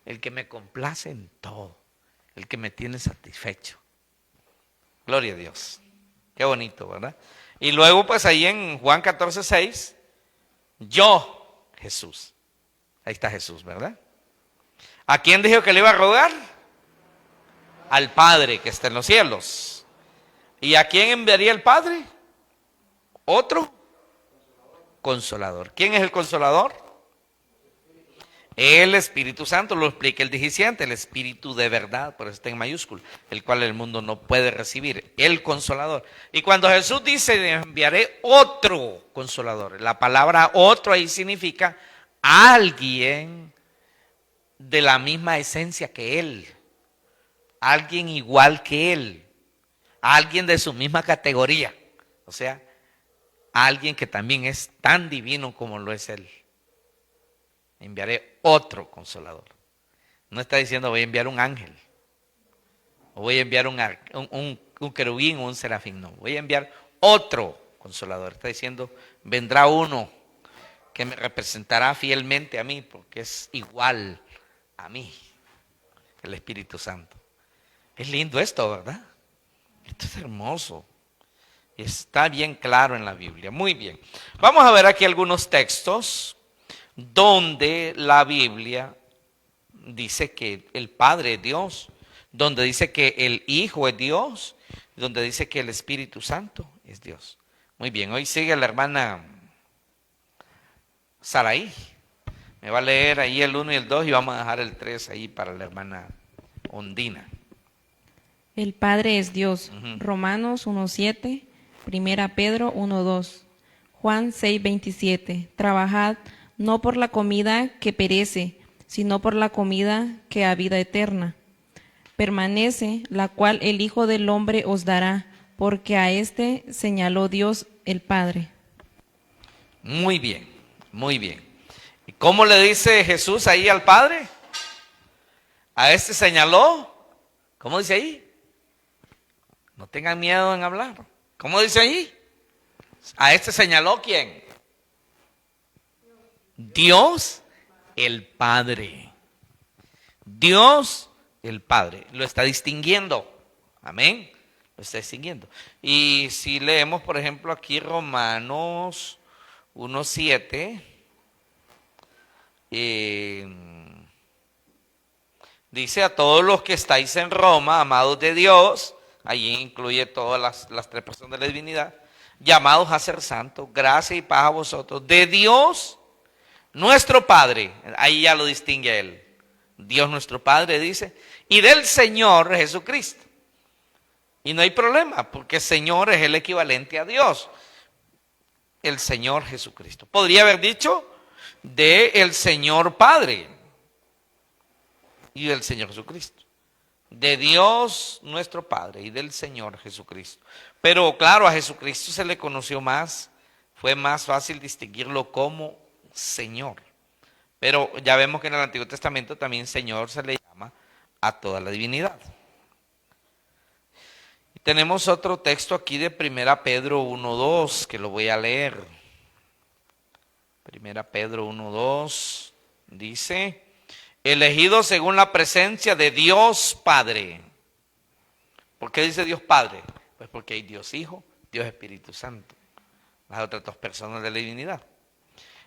el que me complace en todo, el que me tiene satisfecho. Gloria a Dios. Qué bonito, ¿verdad? Y luego pues ahí en Juan 14:6, yo, Jesús. Ahí está Jesús, ¿verdad? ¿A quién dijo que le iba a rogar? Al Padre que está en los cielos. ¿Y a quién enviaría el Padre? Otro Consolador. ¿Quién es el Consolador? El Espíritu Santo, lo explica el diciente, el Espíritu de verdad, por eso está en mayúscula, el cual el mundo no puede recibir, el Consolador. Y cuando Jesús dice: enviaré otro Consolador, la palabra otro ahí significa alguien de la misma esencia que Él, alguien igual que Él, alguien de su misma categoría, o sea, alguien que también es tan divino como lo es Él. Enviaré otro Consolador. No está diciendo voy a enviar un ángel, o voy a enviar un querubín o un serafín, no, voy a enviar otro Consolador. Está diciendo: vendrá uno que me representará fielmente a mí, porque es igual a mí, el Espíritu Santo. Es lindo esto, ¿verdad? Esto es hermoso. Y está bien claro en la Biblia. Muy bien. Vamos a ver aquí algunos textos donde la Biblia dice que el Padre es Dios, donde dice que el Hijo es Dios, donde dice que el Espíritu Santo es Dios. Muy bien, hoy sigue la hermana Saraí. Me va a leer ahí el 1 y el 2 y vamos a dejar el 3 ahí para la hermana Ondina. El Padre es Dios. Romanos 1:7, 1 Pedro 1:2, Juan 6:27. Trabajad no por la comida que perece, sino por la comida que a vida eterna permanece, la cual el Hijo del Hombre os dará, porque a éste señaló Dios el Padre. Muy bien, muy bien. ¿Y cómo le dice Jesús ahí al Padre? A este señaló. ¿Cómo dice ahí? No tengan miedo en hablar. ¿Cómo dice ahí? A este señaló ¿quién? Dios el Padre. Dios el Padre. Lo está distinguiendo. Amén. Lo está distinguiendo. Y si leemos, por ejemplo, aquí Romanos 1:7, dice: a todos los que estáis en Roma, amados de Dios, allí incluye todas las tres personas de la divinidad, llamados a ser santos, gracia y paz a vosotros, de Dios nuestro Padre, ahí ya lo distingue él, Dios nuestro Padre dice, y del Señor Jesucristo. Y no hay problema, porque Señor es el equivalente a Dios, el Señor Jesucristo. Podría haber dicho de el Señor Padre y del Señor Jesucristo, de Dios nuestro Padre y del Señor Jesucristo. Pero claro, a Jesucristo se le conoció más, fue más fácil distinguirlo como Señor. Pero ya vemos que en el Antiguo Testamento también Señor se le llama a toda la divinidad. Y tenemos otro texto aquí de 1 Pedro 1:2 que lo voy a leer. 1 Pedro 1:2 dice: elegido según la presencia de Dios Padre. ¿Por qué dice Dios Padre? Pues porque hay Dios Hijo, Dios Espíritu Santo, las otras dos personas de la divinidad.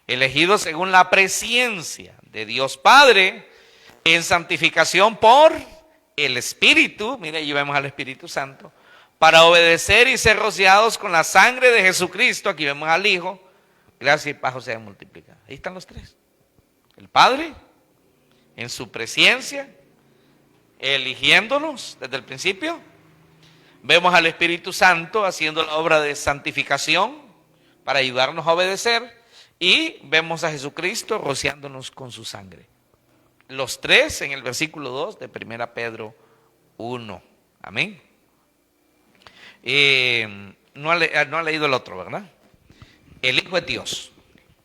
Elegido según la presencia de Dios Padre, en santificación por el Espíritu, mire, ahí vemos al Espíritu Santo, para obedecer y ser rociados con la sangre de Jesucristo, aquí vemos al Hijo, gracia y paz sean multiplicadas. Ahí están los tres. El Padre, en su presencia, eligiéndonos desde el principio. Vemos al Espíritu Santo haciendo la obra de santificación para ayudarnos a obedecer. Y vemos a Jesucristo rociándonos con su sangre. Los tres en el versículo 2 de 1 Pedro 1. Amén. No ha leído el otro, ¿verdad? El Hijo es Dios.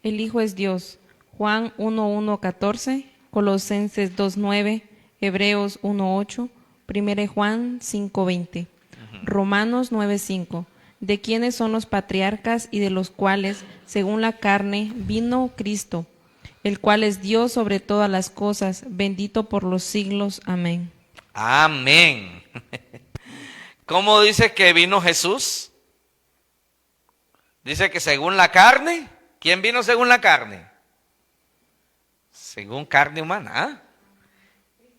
El Hijo es Dios. Juan 1:1-14, Colosenses 2:9, Hebreos 1:8, 1 Juan 5:20, Romanos 9:5. De quienes son los patriarcas y de los cuales, según la carne, vino Cristo, el cual es Dios sobre todas las cosas, bendito por los siglos. Amén. Amén. ¿Cómo dice que vino Jesús? Dice que según la carne. ¿Quién vino según la carne? Según carne humana. ¿Ah?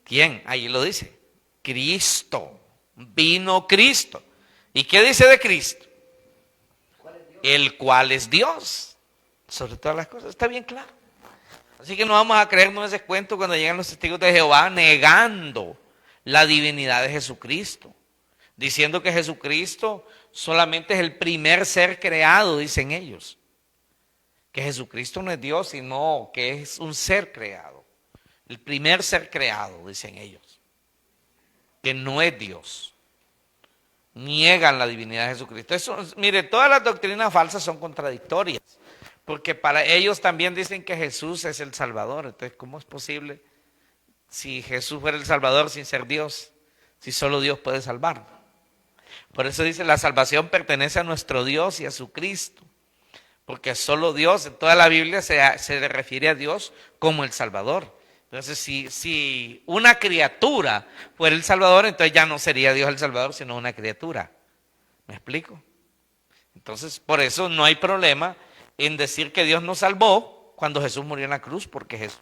¿Quién? Ahí lo dice. Cristo. Vino Cristo. ¿Y qué dice de Cristo? El cual es Dios sobre todas las cosas. Está bien claro. Así que no vamos a creernos ese cuento cuando llegan los testigos de Jehová negando la divinidad de Jesucristo, diciendo que Jesucristo solamente es el primer ser creado, dicen ellos. Que Jesucristo no es Dios, sino que es un ser creado. El primer ser creado, dicen ellos. Que no es Dios. Niegan la divinidad de Jesucristo. Eso, mire, todas las doctrinas falsas son contradictorias, porque para ellos también dicen que Jesús es el Salvador. Entonces, ¿cómo es posible si Jesús fuera el Salvador sin ser Dios? Si solo Dios puede salvar. Por eso dice, la salvación pertenece a nuestro Dios y a su Cristo, porque solo Dios, en toda la Biblia se le refiere a Dios como el Salvador. Entonces, si una criatura fuera el Salvador, entonces ya no sería Dios el Salvador, sino una criatura. ¿Me explico? Entonces, por eso no hay problema en decir que Dios nos salvó cuando Jesús murió en la cruz, porque Jesús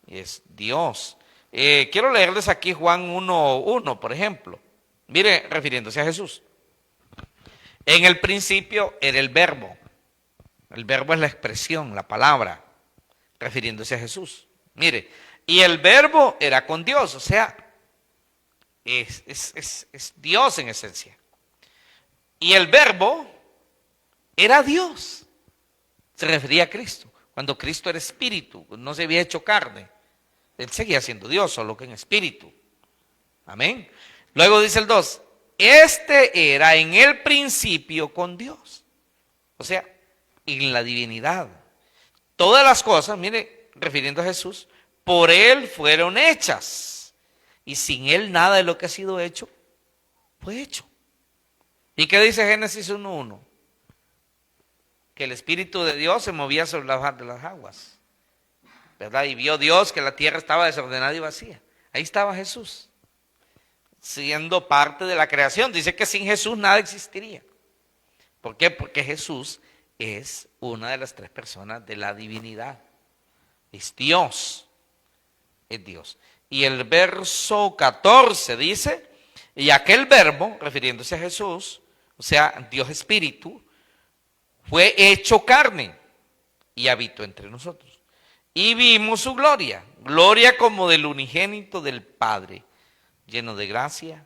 es Dios. Quiero leerles aquí Juan 1:1, por ejemplo. Mire, refiriéndose a Jesús. En el principio era el verbo. El verbo es la expresión, la palabra, refiriéndose a Jesús. Mire, y el verbo era con Dios, o sea, es Dios en esencia. Y el verbo era Dios, se refería a Cristo. Cuando Cristo era espíritu, no se había hecho carne. Él seguía siendo Dios, solo que en espíritu. Amén. Luego dice el 2, este era en el principio con Dios. O sea, en la divinidad. Todas las cosas, mire, refiriendo a Jesús, por Él fueron hechas. Y sin Él nada de lo que ha sido hecho, fue hecho. ¿Y qué dice Génesis 1:1? Que el Espíritu de Dios se movía sobre la faz de las aguas, ¿verdad? Y vio Dios que la tierra estaba desordenada y vacía. Ahí estaba Jesús, siendo parte de la creación. Dice que sin Jesús nada existiría. ¿Por qué? Porque Jesús es una de las tres personas de la divinidad. Es Dios. Es Dios. Y el verso 14 dice, y aquel verbo, refiriéndose a Jesús, o sea, Dios Espíritu, fue hecho carne y habitó entre nosotros. Y vimos su gloria, gloria como del unigénito del Padre, lleno de gracia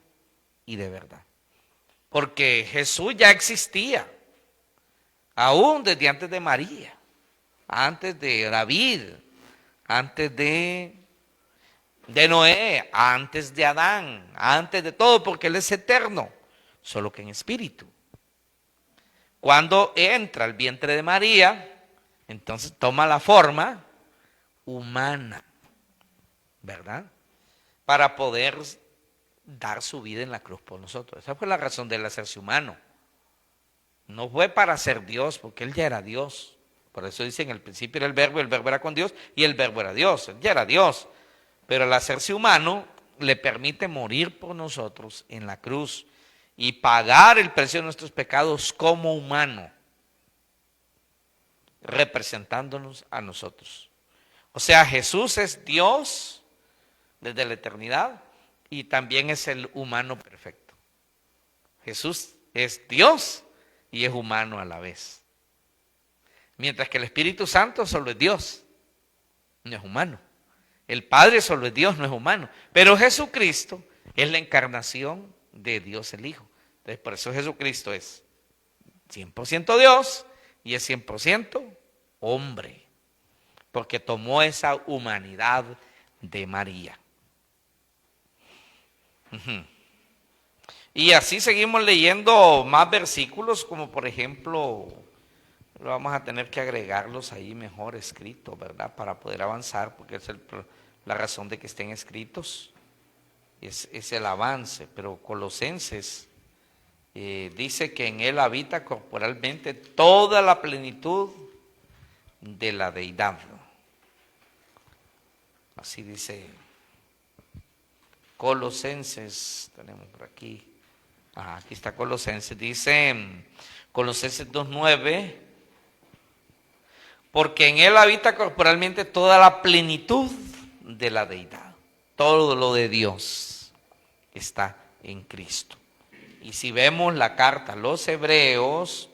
y de verdad. Porque Jesús ya existía, aún desde antes de María, antes de David, antes de Noé, antes de Adán, antes de todo, porque Él es eterno, solo que en espíritu. Cuando entra al vientre de María, entonces toma la forma humana, ¿verdad? Para poder dar su vida en la cruz por nosotros. Esa fue la razón de él hacerse humano. No fue para ser Dios, porque Él ya era Dios. Por eso dice, en el principio era el verbo era con Dios, y el verbo era Dios. Él ya era Dios. Pero al hacerse humano, le permite morir por nosotros en la cruz y pagar el precio de nuestros pecados como humano, representándonos a nosotros. O sea, Jesús es Dios desde la eternidad y también es el humano perfecto. Jesús es Dios y es humano a la vez. Mientras que el Espíritu Santo solo es Dios, no es humano. El Padre solo es Dios, no es humano. Pero Jesucristo es la encarnación de Dios el Hijo. Entonces, por eso Jesucristo es 100% Dios y es 100% hombre. Porque tomó esa humanidad de María. Y así seguimos leyendo más versículos, como por ejemplo, vamos a tener que agregarlos ahí mejor escritos, ¿verdad? Para poder avanzar, porque es la razón de que estén escritos. Es el avance, pero Colosenses dice que en Él habita corporalmente toda la plenitud de la deidad. Así dice Colosenses, tenemos por aquí. Aquí está Colosenses, dice Colosenses 2:9, porque en Él habita corporalmente toda la plenitud de la deidad. Todo lo de Dios está en Cristo. Y si vemos la carta a los Hebreos,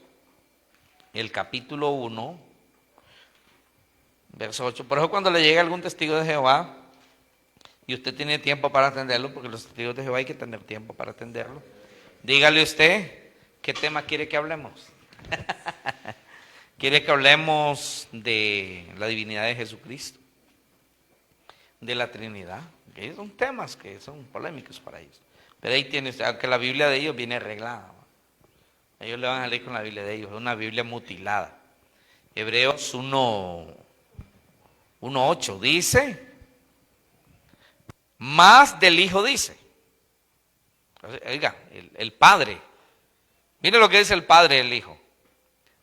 el capítulo 1, verso 8, por eso cuando le llega algún testigo de Jehová, y usted tiene tiempo para atenderlo, porque los testigos de Jehová hay que tener tiempo para atenderlo, dígale usted, ¿qué tema quiere que hablemos? ¿Quiere que hablemos de la divinidad de Jesucristo? ¿De la Trinidad? Que son temas que son polémicos para ellos. Pero ahí tiene usted, aunque la Biblia de ellos viene arreglada. Ellos le van a leer con la Biblia de ellos, es una Biblia mutilada. Hebreos 1:8 dice, más del Hijo dice. Oiga, el Padre. Mire lo que dice el Padre del Hijo.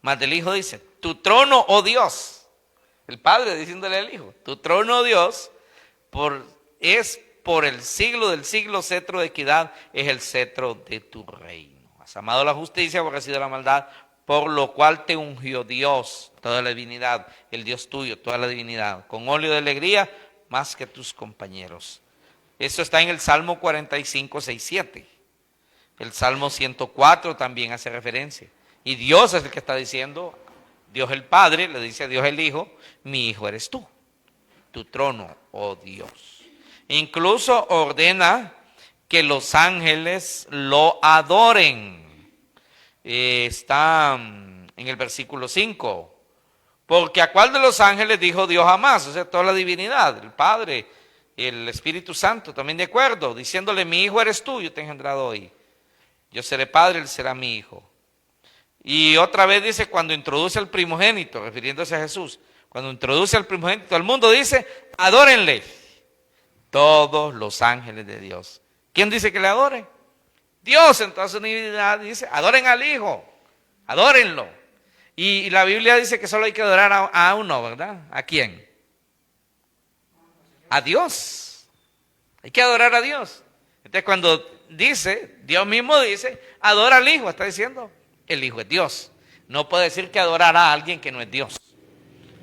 Más del Hijo dice, tu trono, oh Dios. El Padre diciéndole al Hijo, tu trono, oh Dios, es por el siglo del siglo, cetro de equidad, es el cetro de tu reino. Has amado la justicia, aborrecido la maldad, por lo cual te ungió Dios, toda la divinidad, el Dios tuyo, toda la divinidad, con óleo de alegría, más que tus compañeros. Eso está en el Salmo 45, 6, 7. El Salmo 104 también hace referencia. Y Dios es el que está diciendo, Dios el Padre le dice a Dios el Hijo, mi Hijo eres tú, tu trono, oh Dios. Incluso ordena que los ángeles lo adoren. Está en el versículo 5, Porque ¿a cuál de los ángeles dijo Dios jamás? O sea, toda la divinidad, el Padre, el Espíritu Santo, también de acuerdo, diciéndole, mi hijo eres tú, yo te he engendrado hoy. Yo seré padre, él será mi hijo. Y otra vez dice, cuando introduce al primogénito, refiriéndose a Jesús, cuando introduce al primogénito al mundo, dice, adórenle todos los ángeles de Dios. ¿Quién dice que le adore? Dios en toda su divinidad dice, adoren al Hijo, adórenlo. Y la Biblia dice que solo hay que adorar a uno, ¿verdad? ¿A quién? A Dios. Hay que adorar a Dios. Entonces cuando dice, Dios mismo dice, adora al Hijo, está diciendo, el Hijo es Dios. No puede decir que adorará a alguien que no es Dios.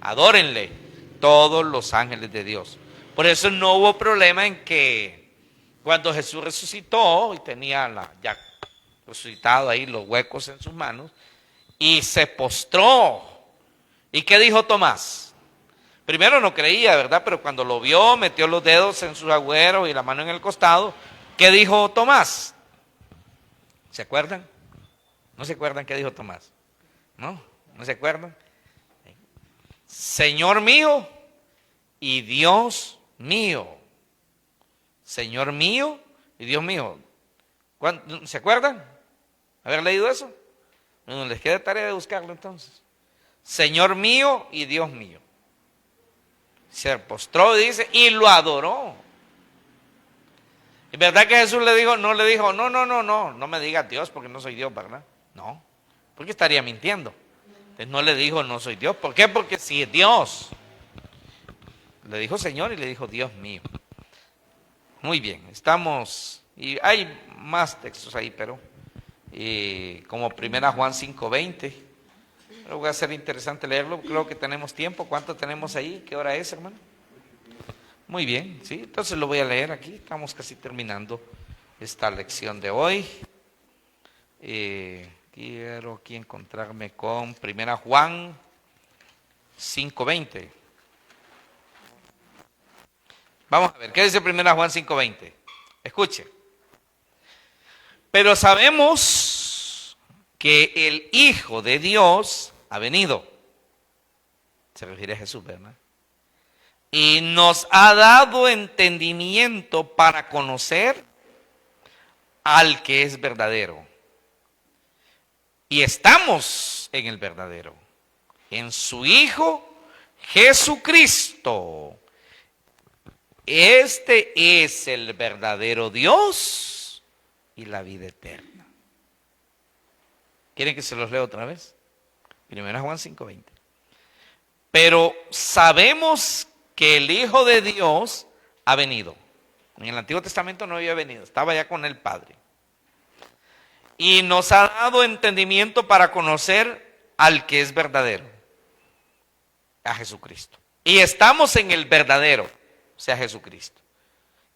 Adórenle todos los ángeles de Dios. Por eso no hubo problema en que cuando Jesús resucitó y tenía ya resucitado ahí los huecos en sus manos y se postró. ¿Y qué dijo Tomás? Primero no creía, ¿verdad? Pero cuando lo vio, metió los dedos en sus agujeros y la mano en el costado. ¿Qué dijo Tomás? ¿Se acuerdan? ¿No se acuerdan qué dijo Tomás? ¿No? ¿No se acuerdan? Señor mío y Dios mío. Señor mío y Dios mío. ¿Se acuerdan? ¿Haber leído eso? No les queda tarea de buscarlo entonces. Señor mío y Dios mío. Se postró y dice, y lo adoró. ¿Es verdad que Jesús le dijo, no me digas Dios porque no soy Dios, ¿verdad? No, porque estaría mintiendo. Entonces no le dijo, no soy Dios. ¿Por qué? Porque si es Dios. Le dijo Señor y le dijo Dios mío. Muy bien, estamos, y hay más textos ahí, pero como 1 Juan 5:20. Pero va a ser interesante leerlo, creo que tenemos tiempo. ¿Cuánto tenemos ahí? ¿Qué hora es, hermano? Muy bien, sí, entonces lo voy a leer aquí, estamos casi terminando esta lección de hoy. Quiero aquí encontrarme con 1 Juan 5:20. Vamos a ver, ¿qué dice 1 Juan 5:20? Escuche. Pero sabemos que el Hijo de Dios ha venido. Se refiere a Jesús, ¿verdad? Y nos ha dado entendimiento para conocer al que es verdadero. Y estamos en el verdadero, en su Hijo Jesucristo. Este es el verdadero Dios y la vida eterna. ¿Quieren que se los lea otra vez? 1 Juan 5:20. Pero sabemos que el Hijo de Dios ha venido. En el Antiguo Testamento no había venido, estaba ya con el Padre. Y nos ha dado entendimiento para conocer al que es verdadero, a Jesucristo. Y estamos en el verdadero, o sea, Jesucristo.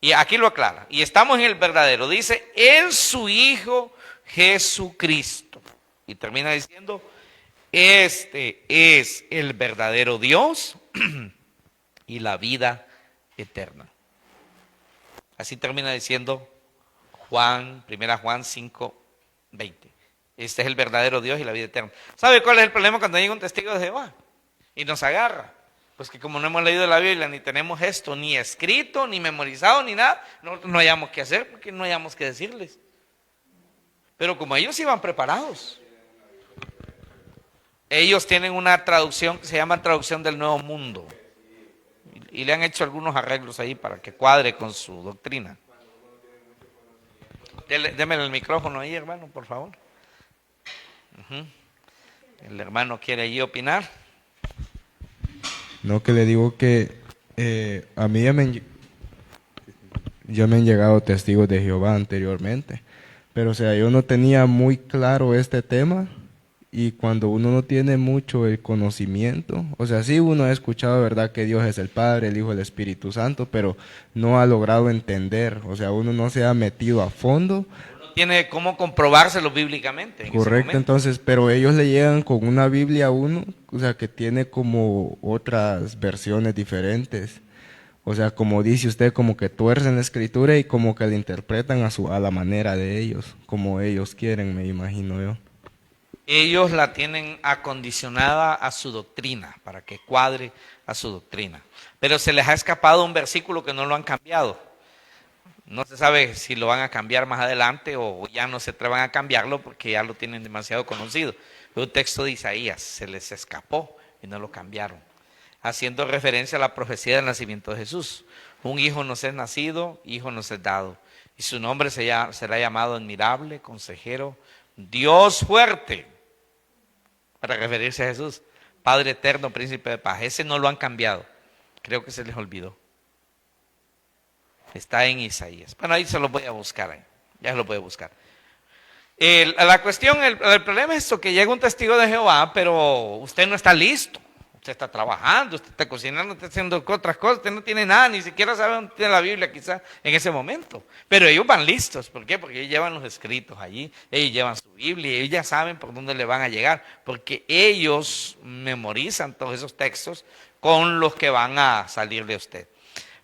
Y aquí lo aclara. Y estamos en el verdadero. Dice, en su Hijo Jesucristo. Y termina diciendo, este es el verdadero Dios y la vida eterna. Así termina diciendo Juan, 1 Juan 5:20. Este es el verdadero Dios y la vida eterna. ¿Sabe cuál es el problema cuando llega un testigo de Jehová y nos agarra? Pues que como no hemos leído la Biblia, ni tenemos esto, ni escrito, ni memorizado, ni nada, no hayamos que hacer, porque no hayamos que decirles. Pero como ellos iban preparados, ellos tienen una traducción que se llama traducción del Nuevo Mundo. Y le han hecho algunos arreglos ahí para que cuadre con su doctrina. Démele el micrófono ahí, hermano, por favor. El hermano quiere allí opinar. No, que le digo que a mí ya me han llegado testigos de Jehová anteriormente, pero o sea, yo no tenía muy claro este tema, y cuando uno no tiene mucho el conocimiento, o sea, sí uno ha escuchado, ¿verdad?, que Dios es el Padre, el Hijo, el Espíritu Santo, pero no ha logrado entender, o sea, uno no se ha metido a fondo. Tiene cómo comprobárselo bíblicamente. Correcto, entonces, pero ellos le llegan con una Biblia a uno, o sea, que tiene como otras versiones diferentes. O sea, como dice usted, como que tuercen la escritura y como que la interpretan a la manera de ellos, como ellos quieren, me imagino yo. Ellos la tienen acondicionada a su doctrina, para que cuadre a su doctrina. Pero se les ha escapado un versículo que no lo han cambiado. No se sabe si lo van a cambiar más adelante o ya no se atrevan a cambiarlo porque ya lo tienen demasiado conocido. Un texto de Isaías se les escapó y no lo cambiaron, haciendo referencia a la profecía del nacimiento de Jesús. Un hijo nos es nacido, hijo nos es dado, y su nombre será llamado admirable, consejero, Dios fuerte, para referirse a Jesús, Padre eterno, príncipe de paz. Ese no lo han cambiado, creo que se les olvidó. Está en Isaías. Bueno, ahí se lo voy a buscar, ya se lo voy a buscar. La cuestión, el problema es esto, que llega un testigo de Jehová, pero usted no está listo. Usted está trabajando, usted está cocinando, está haciendo otras cosas, usted no tiene nada, ni siquiera sabe dónde tiene la Biblia quizás en ese momento. Pero ellos van listos, ¿por qué? Porque ellos llevan los escritos allí, ellos llevan su Biblia, ellos ya saben por dónde le van a llegar, porque ellos memorizan todos esos textos con los que van a salir de usted.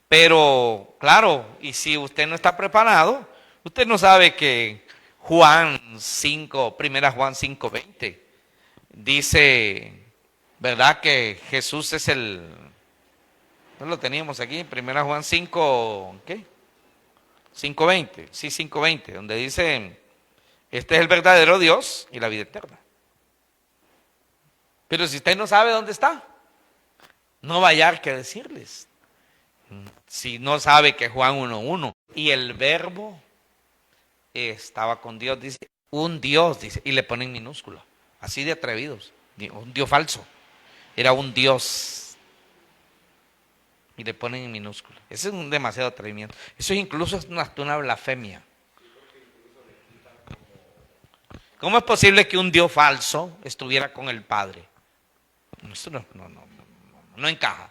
Pero, claro, y si usted no está preparado, usted no sabe que Juan 5, primera Juan 5:20, dice, ¿verdad? Que Jesús es no lo teníamos aquí, primera Juan 5, ¿qué? 5:20, sí, 5:20, donde dice, este es el verdadero Dios y la vida eterna. Pero si usted no sabe dónde está, no va a hallar qué decirles. Si no sabe que Juan 1:1 y el verbo estaba con Dios, dice, un Dios, dice, y le ponen minúscula, así de atrevidos, un Dios falso, era un Dios, y le ponen en minúscula. Ese es un demasiado atrevimiento, eso incluso es una blasfemia. ¿Cómo es posible que un Dios falso estuviera con el Padre? Esto no encaja.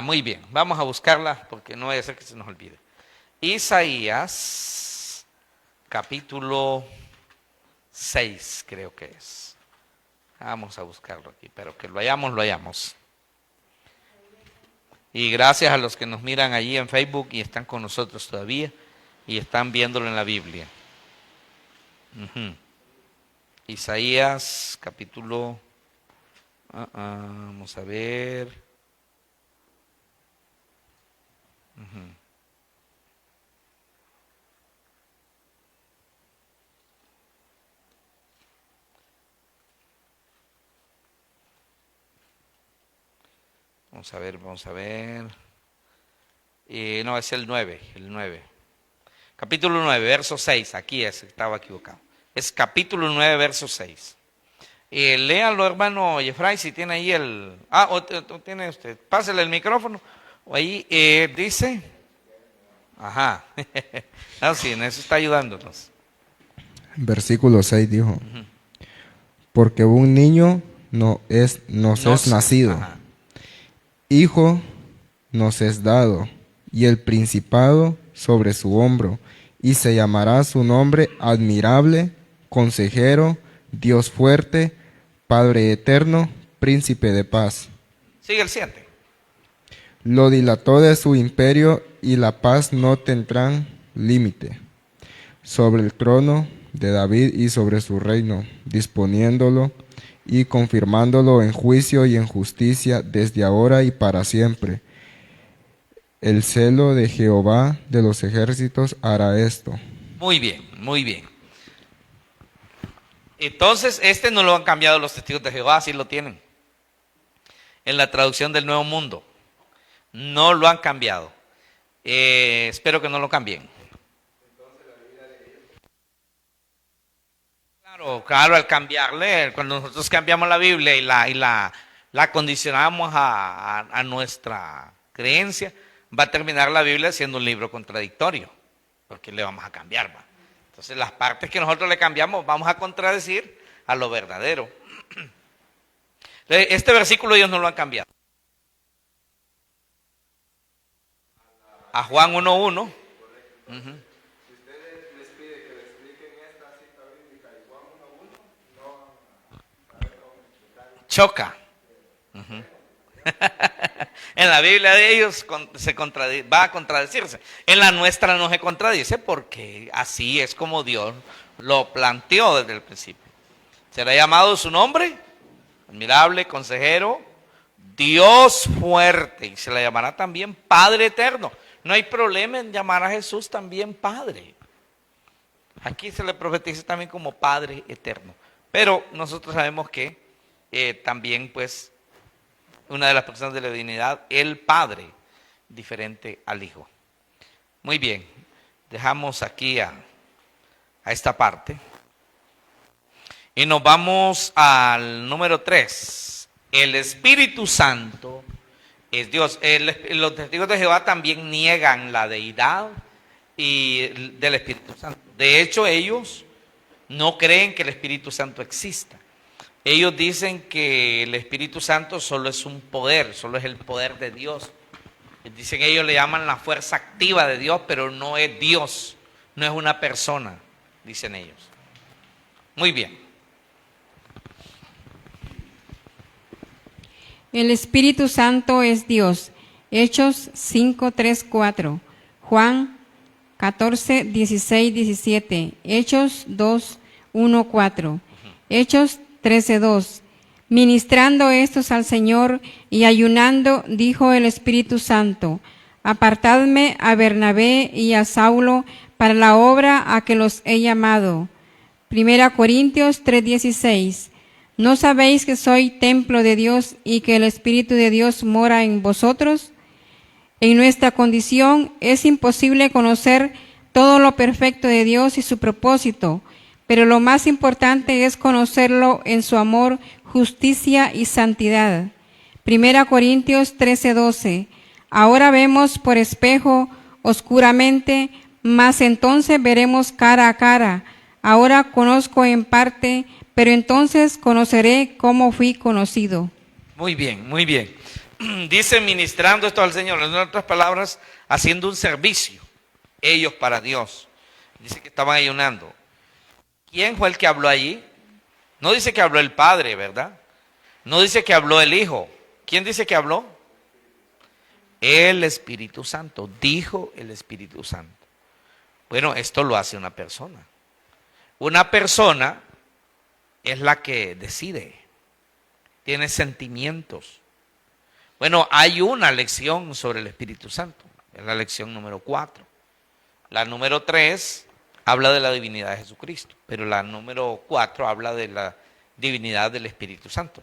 Muy bien, vamos a buscarla porque no vaya a ser que se nos olvide. Isaías, capítulo 6, creo que es. Vamos a buscarlo aquí, pero que lo hayamos. Y gracias a los que nos miran allí en Facebook y están con nosotros todavía y están viéndolo en la Biblia. Isaías, capítulo, vamos a ver. Vamos a ver. No, es el 9. Capítulo 9, verso 6. Aquí estaba equivocado. Es capítulo 9, verso 6. Léalo, hermano Jeffrey, si tiene ahí o tiene usted. Pásele el micrófono. Ahí dice. Ajá. Sí, en eso está ayudándonos. Versículo 6 dijo, porque un niño nos es nacido, ajá, hijo nos es dado, y el principado sobre su hombro, y se llamará su nombre admirable, consejero, Dios fuerte, Padre eterno, príncipe de paz. Sigue el 7. Lo dilató de su imperio y la paz no tendrán límite. Sobre el trono de David y sobre su reino, disponiéndolo y confirmándolo en juicio y en justicia desde ahora y para siempre. El celo de Jehová de los ejércitos hará esto. Muy bien, muy bien. Entonces, no lo han cambiado los testigos de Jehová, así lo tienen. En la traducción del Nuevo Mundo. No lo han cambiado. Espero que no lo cambien. Claro, al cambiarle, cuando nosotros cambiamos la Biblia y la condicionamos a nuestra creencia, va a terminar la Biblia siendo un libro contradictorio, porque le vamos a cambiar, ¿va? Entonces las partes que nosotros le cambiamos vamos a contradecir a lo verdadero. Este versículo ellos no lo han cambiado. A Juan 1:1. Choca. En la Biblia de ellos va a contradecirse. En la nuestra no se contradice porque así es como Dios lo planteó desde el principio. Será llamado su nombre, admirable, consejero, Dios fuerte. Y se le llamará también Padre eterno. No hay problema en llamar a Jesús también Padre. Aquí se le profetiza también como Padre eterno. Pero nosotros sabemos que también pues una de las personas de la divinidad, el Padre, diferente al Hijo. Muy bien, dejamos aquí a esta parte. Y nos vamos al número 3. El Espíritu Santo es Dios. Los testigos de Jehová también niegan la deidad del Espíritu Santo. De hecho, ellos no creen que el Espíritu Santo exista. Ellos dicen que el Espíritu Santo solo es un poder, solo es el poder de Dios. Dicen, ellos le llaman la fuerza activa de Dios, pero no es Dios, no es una persona, dicen ellos. Muy bien. El Espíritu Santo es Dios. Hechos 5, 3, 4. Juan 14, 16, 17. Hechos 2, 1, 4. Hechos 13, 2. Ministrando estos al Señor y ayunando, dijo el Espíritu Santo: apartadme a Bernabé y a Saulo para la obra a que los he llamado. 1 Corintios 3, 16. ¿No sabéis que soy templo de Dios y que el Espíritu de Dios mora en vosotros? En nuestra condición es imposible conocer todo lo perfecto de Dios y su propósito, pero lo más importante es conocerlo en su amor, justicia y santidad. 1 Corintios 13, 12. Ahora vemos por espejo oscuramente, mas entonces veremos cara a cara. Ahora conozco en parte, pero entonces conoceré cómo fui conocido. Muy bien, muy bien. Dice ministrando esto al Señor, en otras palabras, haciendo un servicio, ellos para Dios. Dice que estaban ayunando. ¿Quién fue el que habló allí? No dice que habló el Padre, ¿verdad? No dice que habló el Hijo. ¿Quién dice que habló? El Espíritu Santo. Dijo el Espíritu Santo. Bueno, esto lo hace una persona. Una persona es la que decide, tiene sentimientos. Bueno, hay una lección sobre el Espíritu Santo, es la lección número 4. La número 3 habla de la divinidad de Jesucristo, pero la número 4 habla de la divinidad del Espíritu Santo.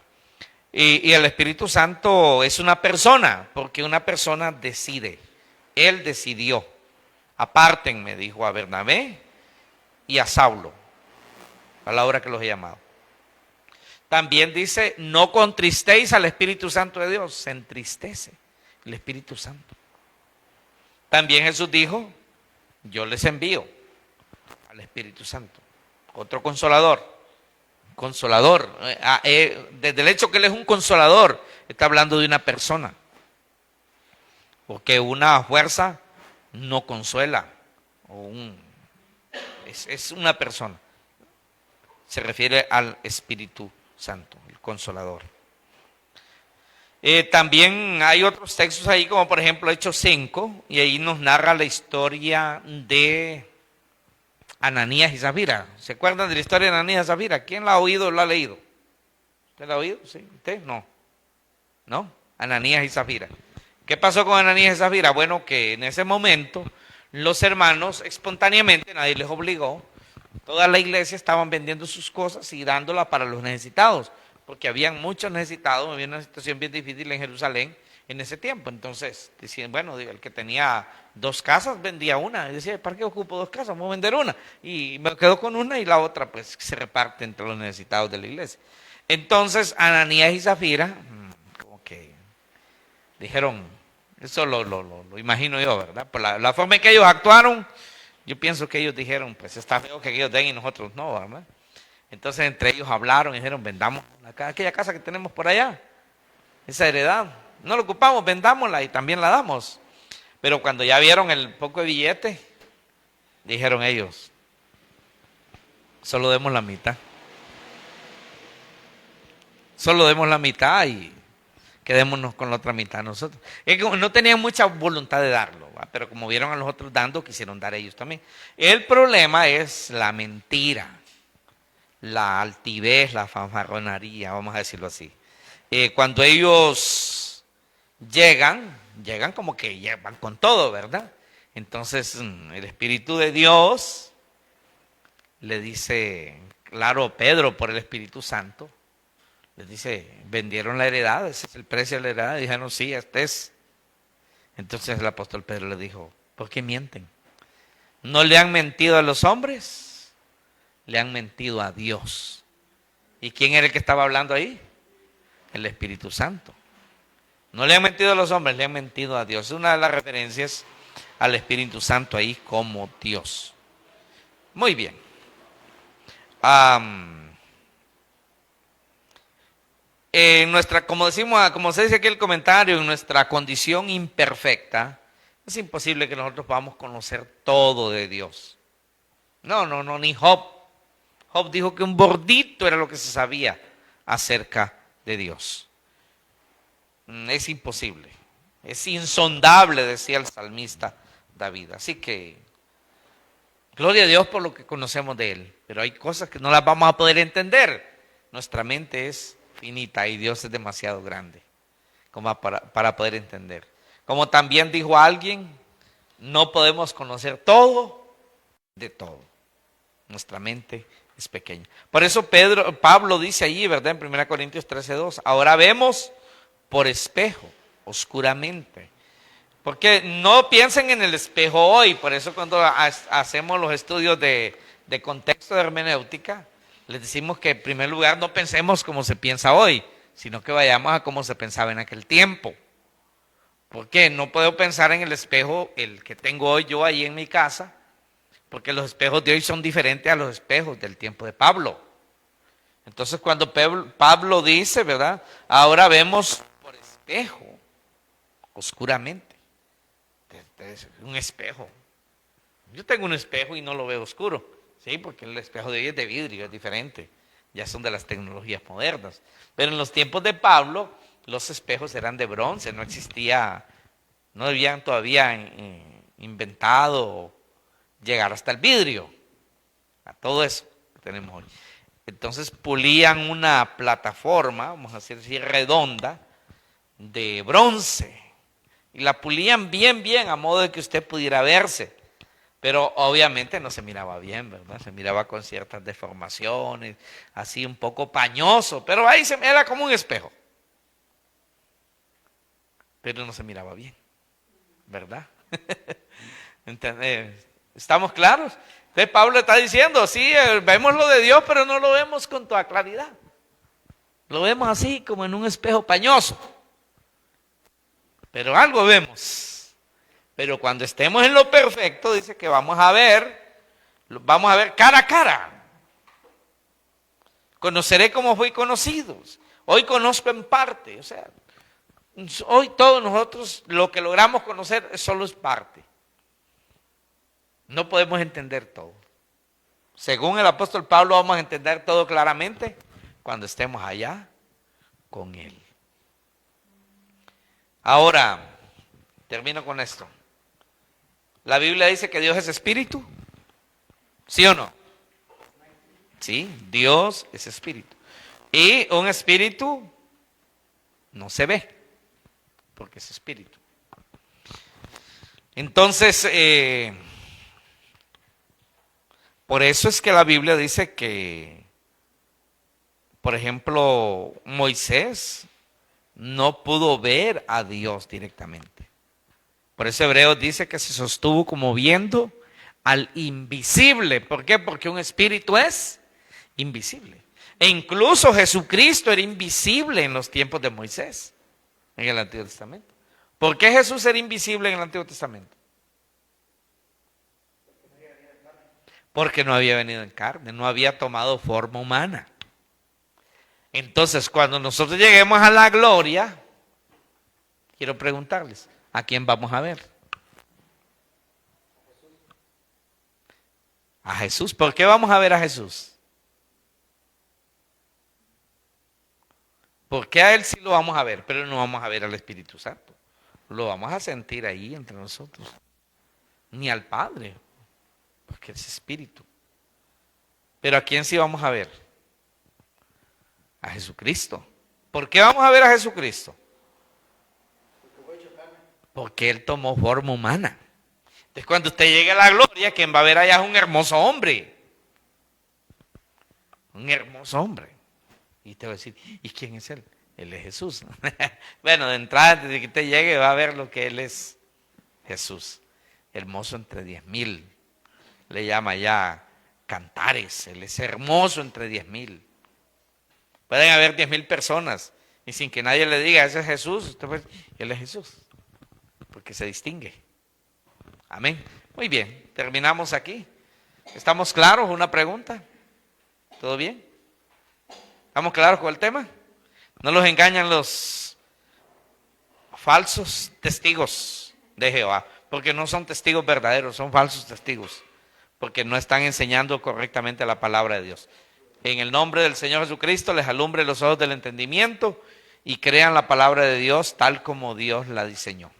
Y el Espíritu Santo es una persona, porque una persona decide. Él decidió. Apártenme, dijo a Bernabé y a Saulo, a la hora que los he llamado. También dice, no contristéis al Espíritu Santo de Dios. Se entristece el Espíritu Santo. También Jesús dijo, yo les envío al Espíritu Santo. Otro consolador. Consolador. Desde el hecho que Él es un consolador, está hablando de una persona. Porque una fuerza no consuela. Es una persona. Se refiere al Espíritu Santo, el Consolador. También hay otros textos ahí, como por ejemplo Hechos 5, y ahí nos narra la historia de Ananías y Zafira. ¿Se acuerdan de la historia de Ananías y Zafira? ¿Quién la ha oído o la ha leído? ¿Usted la ha oído? ¿Sí? ¿Usted? No. ¿No? Ananías y Zafira. ¿Qué pasó con Ananías y Zafira? Bueno, que en ese momento los hermanos espontáneamente, nadie les obligó, toda la iglesia estaban vendiendo sus cosas y dándolas para los necesitados, porque habían muchos necesitados, había una situación bien difícil en Jerusalén en ese tiempo. Entonces decían, bueno, el que tenía 2 casas vendía una, y decía, ¿para qué ocupo 2 casas? Vamos a vender una, y me quedo con una y la otra pues se reparte entre los necesitados de la iglesia. Entonces Ananías y Zafira, como que dijeron, eso lo imagino yo, ¿verdad? Por la forma en que ellos actuaron, yo pienso que ellos dijeron, pues está feo que ellos den y nosotros no, ¿verdad? Entonces entre ellos hablaron y dijeron, vendamos aquella casa que tenemos por allá, esa heredad, no la ocupamos, vendámosla y también la damos. Pero cuando ya vieron el poco de billete, dijeron ellos, solo demos la mitad. Solo demos la mitad y quedémonos con la otra mitad nosotros. Es que no tenían mucha voluntad de darlo, ¿va? Pero como vieron a los otros dando, quisieron dar ellos también. El problema es la mentira, la altivez, la fanfarronería, vamos a decirlo así. Cuando ellos llegan como que llevan con todo, ¿verdad? Entonces el Espíritu de Dios le dice, claro, Pedro por el Espíritu Santo, les dice, vendieron la heredad, ese es el precio de la heredad. Y dijeron, sí, este es. Entonces el apóstol Pedro le dijo, ¿por qué mienten? ¿No le han mentido a los hombres? Le han mentido a Dios. ¿Y quién era el que estaba hablando ahí? El Espíritu Santo. No le han mentido a los hombres, le han mentido a Dios. Es una de las referencias al Espíritu Santo ahí como Dios. Muy bien. Como decimos, como se dice aquí en el comentario, en nuestra condición imperfecta, es imposible que nosotros podamos conocer todo de Dios. No, ni Job. Job dijo que un bordito era lo que se sabía acerca de Dios. Es imposible, es insondable, decía el salmista David. Así que, gloria a Dios por lo que conocemos de Él, pero hay cosas que no las vamos a poder entender. Nuestra mente es finita y Dios es demasiado grande como para poder entender. Como también dijo alguien, no podemos conocer todo de todo. Nuestra mente es pequeña. Por eso Pablo dice allí, ¿verdad? En 1 Corintios 13:2, ahora vemos por espejo, oscuramente. Porque no piensen en el espejo hoy. Por eso cuando hacemos los estudios de contexto de hermenéutica, les decimos que en primer lugar no pensemos como se piensa hoy, sino que vayamos a cómo se pensaba en aquel tiempo. ¿Por qué? No puedo pensar en el espejo, el que tengo hoy yo ahí en mi casa, porque los espejos de hoy son diferentes a los espejos del tiempo de Pablo. Entonces cuando Pablo dice, ¿verdad? Ahora vemos por espejo, oscuramente. Un espejo. Yo tengo un espejo y no lo veo oscuro. Sí, porque el espejo de hoy es de vidrio, es diferente. Ya son de las tecnologías modernas. Pero en los tiempos de Pablo, los espejos eran de bronce, no existía, no habían todavía inventado llegar hasta el vidrio, a todo eso que tenemos hoy. Entonces pulían una plataforma, vamos a decir redonda, de bronce, y la pulían bien, a modo de que usted pudiera verse. Pero obviamente no se miraba bien, ¿verdad? Se miraba con ciertas deformaciones, así un poco pañoso, pero ahí era como un espejo. Pero no se miraba bien, ¿verdad? ¿Estamos claros? Entonces Pablo está diciendo, sí, vemos lo de Dios, pero no lo vemos con toda claridad. Lo vemos así, como en un espejo pañoso. Pero algo vemos. Pero cuando estemos en lo perfecto, dice que vamos a ver cara a cara. Conoceré como fui conocido. Hoy conozco en parte. O sea, hoy todos nosotros lo que logramos conocer solo es parte. No podemos entender todo. Según el apóstol Pablo, vamos a entender todo claramente cuando estemos allá con Él. Ahora, termino con esto. La Biblia dice que Dios es espíritu. ¿Sí o no? Sí, Dios es espíritu. Y un espíritu no se ve, porque es espíritu. Entonces, por eso es que la Biblia dice que, por ejemplo, Moisés no pudo ver a Dios directamente. Por eso Hebreos dice que se sostuvo como viendo al invisible. ¿Por qué? Porque un espíritu es invisible. E incluso Jesucristo era invisible en los tiempos de Moisés, en el Antiguo Testamento. ¿Por qué Jesús era invisible en el Antiguo Testamento? Porque no había venido en carne, no había tomado forma humana. Entonces, cuando nosotros lleguemos a la gloria, quiero preguntarles, ¿a quién vamos a ver? A Jesús. ¿Por qué vamos a ver a Jesús? Porque a Él sí lo vamos a ver, pero no vamos a ver al Espíritu Santo. Lo vamos a sentir ahí entre nosotros. Ni al Padre, porque es Espíritu. Pero ¿a quién sí vamos a ver? A Jesucristo. ¿Por qué vamos a ver a Jesucristo? Porque Él tomó forma humana. Entonces cuando usted llegue a la gloria, quien va a ver allá es un hermoso hombre. Un hermoso hombre. Y te va a decir, ¿y quién es Él? Él es Jesús. Bueno, de entrada, antes de que usted llegue, va a ver lo que Él es. Jesús. Hermoso entre 10,000. Le llama ya cantares. Él es hermoso entre 10,000. Pueden haber 10,000 personas. Y sin que nadie le diga, ese es Jesús. Usted puede decir, Él es Jesús. Porque se distingue. Amén. Muy bien. Terminamos aquí. ¿Estamos claros? ¿Una pregunta? ¿Todo bien? ¿Estamos claros con el tema? No los engañan los falsos testigos de Jehová, porque no son testigos verdaderos, son falsos testigos, porque no están enseñando correctamente la palabra de Dios. En el nombre del Señor Jesucristo les alumbre los ojos del entendimiento y crean la palabra de Dios tal como Dios la diseñó.